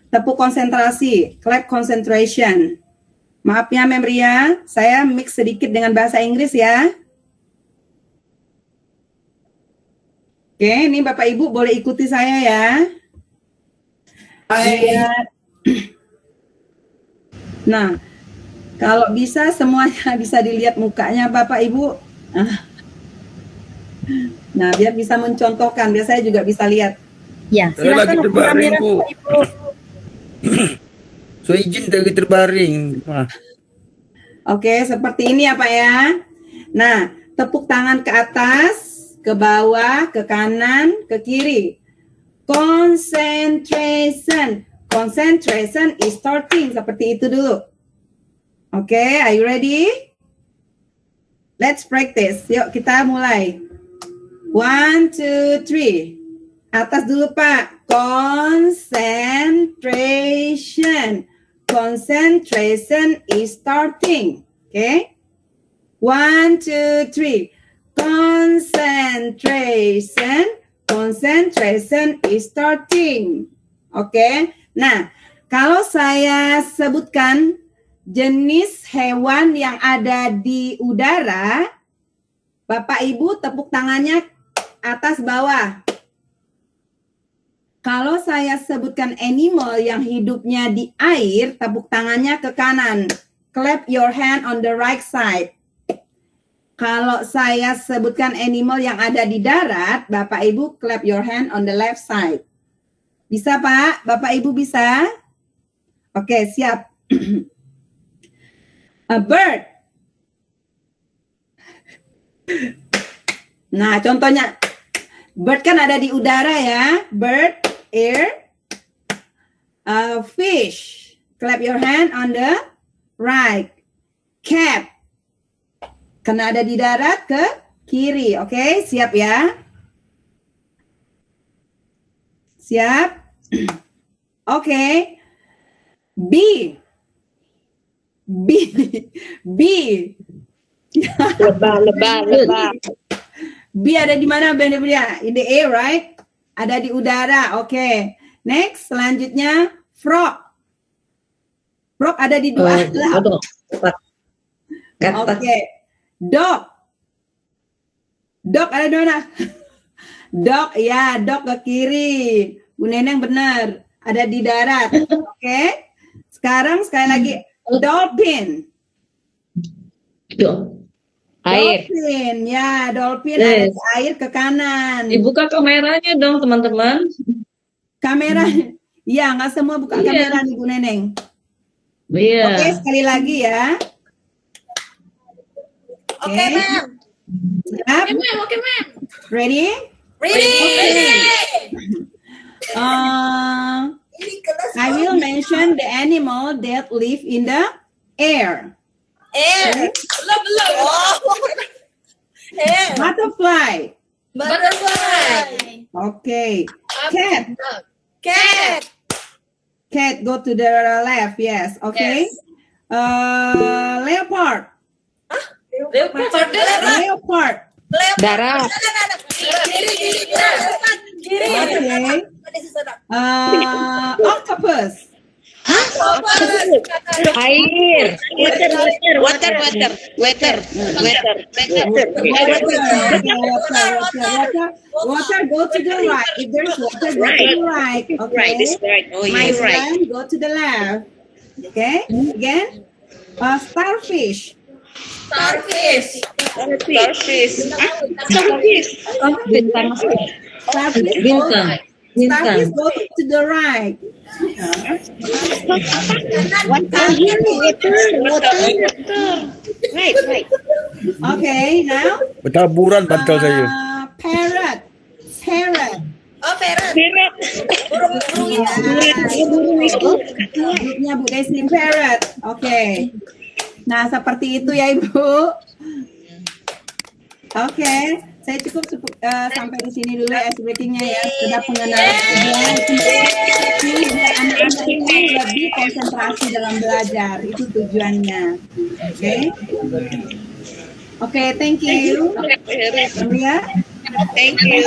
Tepuk konsentrasi, clap concentration. Maaf ya, Memria, saya mix sedikit dengan bahasa Inggris ya. Oke, ini Bapak Ibu boleh ikuti saya ya. Nah, kalau bisa semuanya bisa dilihat mukanya Bapak Ibu. Nah, biar bisa mencontohkan, biar saya juga bisa lihat. Ya, Saya lagi silakan terbaring, kamera, Bu. Bapak Ibu. So izin lagi terbaring. Oke, seperti ini ya Pak ya. Nah, tepuk tangan ke atas, ke bawah, ke kanan, ke kiri. Concentration. Concentration is starting. Seperti itu dulu. Oke, are you ready? Let's practice. Yuk kita mulai. 1, 2, 3. Atas dulu Pak. Concentration. Concentration is starting. Okay. 1, 2, 3. Concentration. Concentration is starting. Oke. Nah, kalau saya sebutkan jenis hewan yang ada di udara, Bapak Ibu tepuk tangannya atas bawah. Kalau saya sebutkan animal yang hidupnya di air, tepuk tangannya ke kanan. Clap your hand on the right side. Kalau saya sebutkan animal yang ada di darat, Bapak Ibu clap your hand on the left side. Bisa Pak? Bapak Ibu bisa? Oke, siap. A bird. Nah, contohnya bird kan ada di udara ya. Bird, air. Fish. Clap your hand on the right. Cat. Karena ada di darat ke kiri. Oke, siap ya. Siap. Oke. Bee. Bee. Lebah. Bee ada di mana, Benda? In the air, right? Ada di udara. Oke. Next, selanjutnya frog. Frog ada di dua alam. Oke. Dog. Dog ada di mana? Dog, ya, dog ke kiri. Bu Neneng benar. Ada di darat. Oke. Sekarang sekali lagi. Dolphin. Air. Dolphin, ya, dolphin ada di air ke kanan. Dibuka kameranya dong, teman-teman. Kamera. Ya, nggak semua buka kamera nih, Bu Neneng. Iya. Oke, sekali lagi ya. Oke, Ma'am. Siap? Oke, Ma'am. Ready? Ready. I will mention the animal that live in the air. Air. Belum. Air. Butterfly. Butterfly. Okay. Cat. Cat. Cat, go to the left. Yes. Okay. Yes. Leopard. Leopard. Darat. Kiri. Okay. Octopus. Air. Water. Water, go to the right. If there's water, go to the right. Okay. Right, this right. Oh, My you're right. friend, go to the left. Okay. Again. Starfish. Starfish. Bintang. Starfish, go to the right. Right. Okay, now. Bertaburan bantal saya. Parrot. Oh, parrot. Grupnya Bu Desi, parrot. Oke. Nah, seperti itu ya Ibu. Oke, saya cukup sampai di sini dulu ice breakingnya ya. Sudah pengenalan biar anak ini konsentrasi dalam belajar, itu tujuannya. Oke, thank you. Ya. Thank you.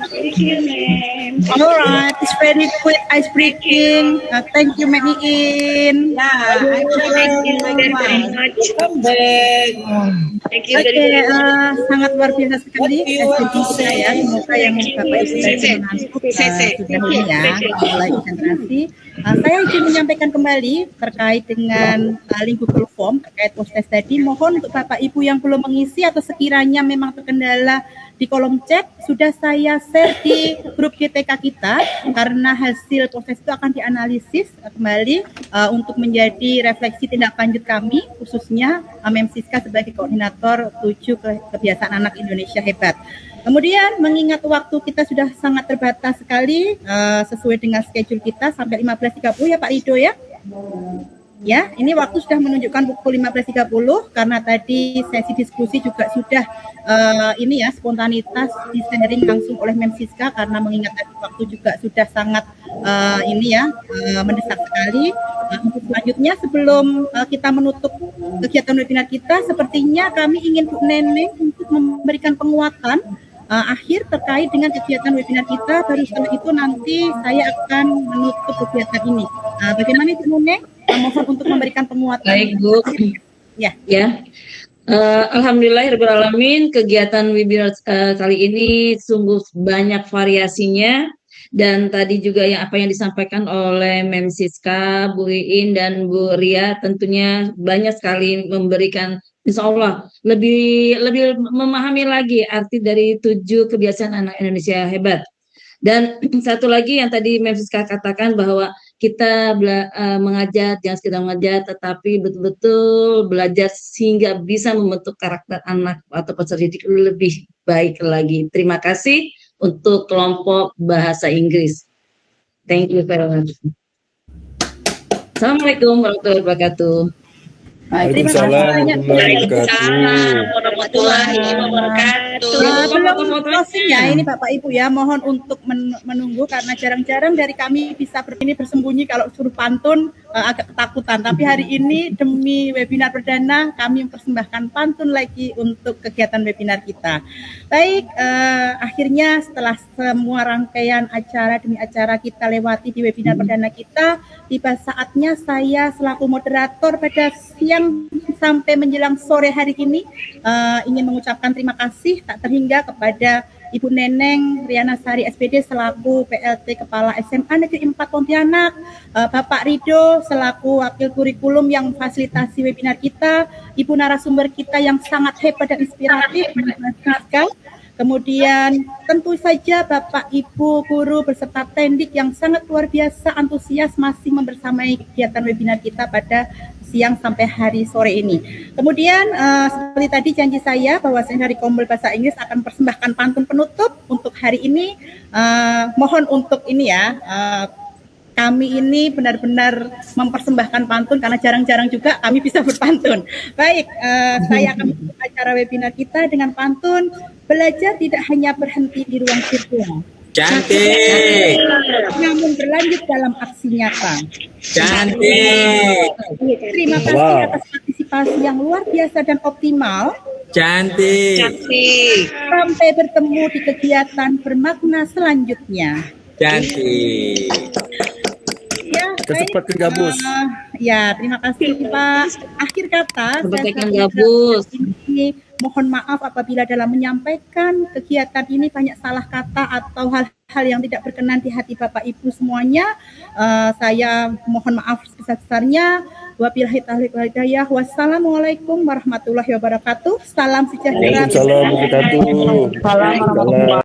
Thank you, ma'am. Alright, it's very quick ice breaking. Thank you, Mek Iin. Thank you very much. Thank you Oke, very much. sangat luar biasa sekali SDG ya. Semoga yang Bapak Ibu tadi mengantuk sudah ini ya, mulai konsentrasi. Saya ingin menyampaikan kembali terkait dengan link Google Form terkait post-test tadi. Mohon untuk Bapak Ibu yang belum mengisi atau sekiranya memang terkendala di kolom chat, sudah saya share di grup GTK kita karena hasil proses itu akan dianalisis kembali untuk menjadi refleksi tindak lanjut kami, khususnya Mem Siska sebagai koordinator 7 kebiasaan anak Indonesia hebat. Kemudian mengingat waktu kita sudah sangat terbatas sekali, sesuai dengan schedule kita sampai 15.30 ya Pak Rido ya. Ya, ini waktu sudah menunjukkan pukul 15.30 karena tadi sesi diskusi juga sudah ini ya, spontanitas di-sharing langsung oleh Mem Siska karena mengingat tadi waktu juga sudah sangat ini ya, mendesak sekali. Untuk selanjutnya sebelum kita menutup kegiatan webinar kita, sepertinya kami ingin Bu Neneng untuk memberikan penguatan akhir terkait dengan kegiatan webinar kita. Baru setelah itu nanti saya akan menutup kegiatan ini. Bagaimana Ibu Neneng? Mohon untuk memberikan penguatan. Baik Bu. Ya. Alhamdulillahirrahmanirrahim, kegiatan webinar kali ini sungguh banyak variasinya, dan tadi juga apa yang disampaikan oleh Mem Siska, Bu Iin dan Bu Ria tentunya banyak sekali memberikan, insya Allah lebih memahami lagi arti dari 7 kebiasaan anak Indonesia hebat. Dan satu lagi yang tadi Mem Siska katakan bahwa kita mengajar, jangan sekedar mengajar, tetapi betul-betul belajar sehingga bisa membentuk karakter anak atau peserta didik lebih baik lagi. Terima kasih untuk kelompok bahasa Inggris. Thank you very much. Assalamualaikum warahmatullahi wabarakatuh. Waalaikumsalam warahmatullahi wabarakatuh. Belum closing ya ini Bapak Ibu ya, mohon untuk menunggu karena jarang-jarang dari kami bisa bersembunyi kalau suruh pantun, agak ketakutan. Tapi hari ini demi webinar perdana kami mempersembahkan pantun lagi untuk kegiatan webinar kita. Baik, akhirnya setelah semua rangkaian acara demi acara kita lewati di webinar perdana kita, tiba saatnya saya selaku moderator pada siang sampai menjelang sore hari ini ingin mengucapkan terima kasih tak terhingga kepada Ibu Neneng Rianasari SPD selaku PLT Kepala SMA Negeri 4 Pontianak, Bapak Rido selaku wakil kurikulum yang fasilitasi webinar kita, Ibu narasumber kita yang sangat hebat dan inspiratif, kemudian tentu saja Bapak Ibu guru beserta tendik yang sangat luar biasa antusias masih membersamai kegiatan webinar kita pada siang sampai hari sore ini. Kemudian seperti tadi janji saya bahwa dari Kombel Bahasa Inggris akan persembahkan pantun penutup untuk hari ini. Mohon untuk ini ya, kami ini benar-benar mempersembahkan pantun karena jarang-jarang juga kami bisa berpantun. Baik, saya akan menutup acara webinar kita dengan pantun. Belajar tidak hanya berhenti di ruang virtual. Cantik. Namun berlanjut dalam aksi nyata. Cantik. Terima kasih atas partisipasi yang luar biasa dan optimal. Cantik. Sampai bertemu di kegiatan bermakna selanjutnya. Cantik. Ya, Kecepatan gabus. Ya, terima kasih Pak. Akhir kata, Kecepatan gabus. Mohon maaf apabila dalam menyampaikan kegiatan ini banyak salah kata atau hal-hal yang tidak berkenan di hati Bapak Ibu semuanya. Saya mohon maaf sebesar-besarnya. Wabillahi taufiq wal hidayah. Wassalamualaikum warahmatullahi wabarakatuh. Salam sejahtera. Waalaikumsalam warahmatullahi wabarakatuh.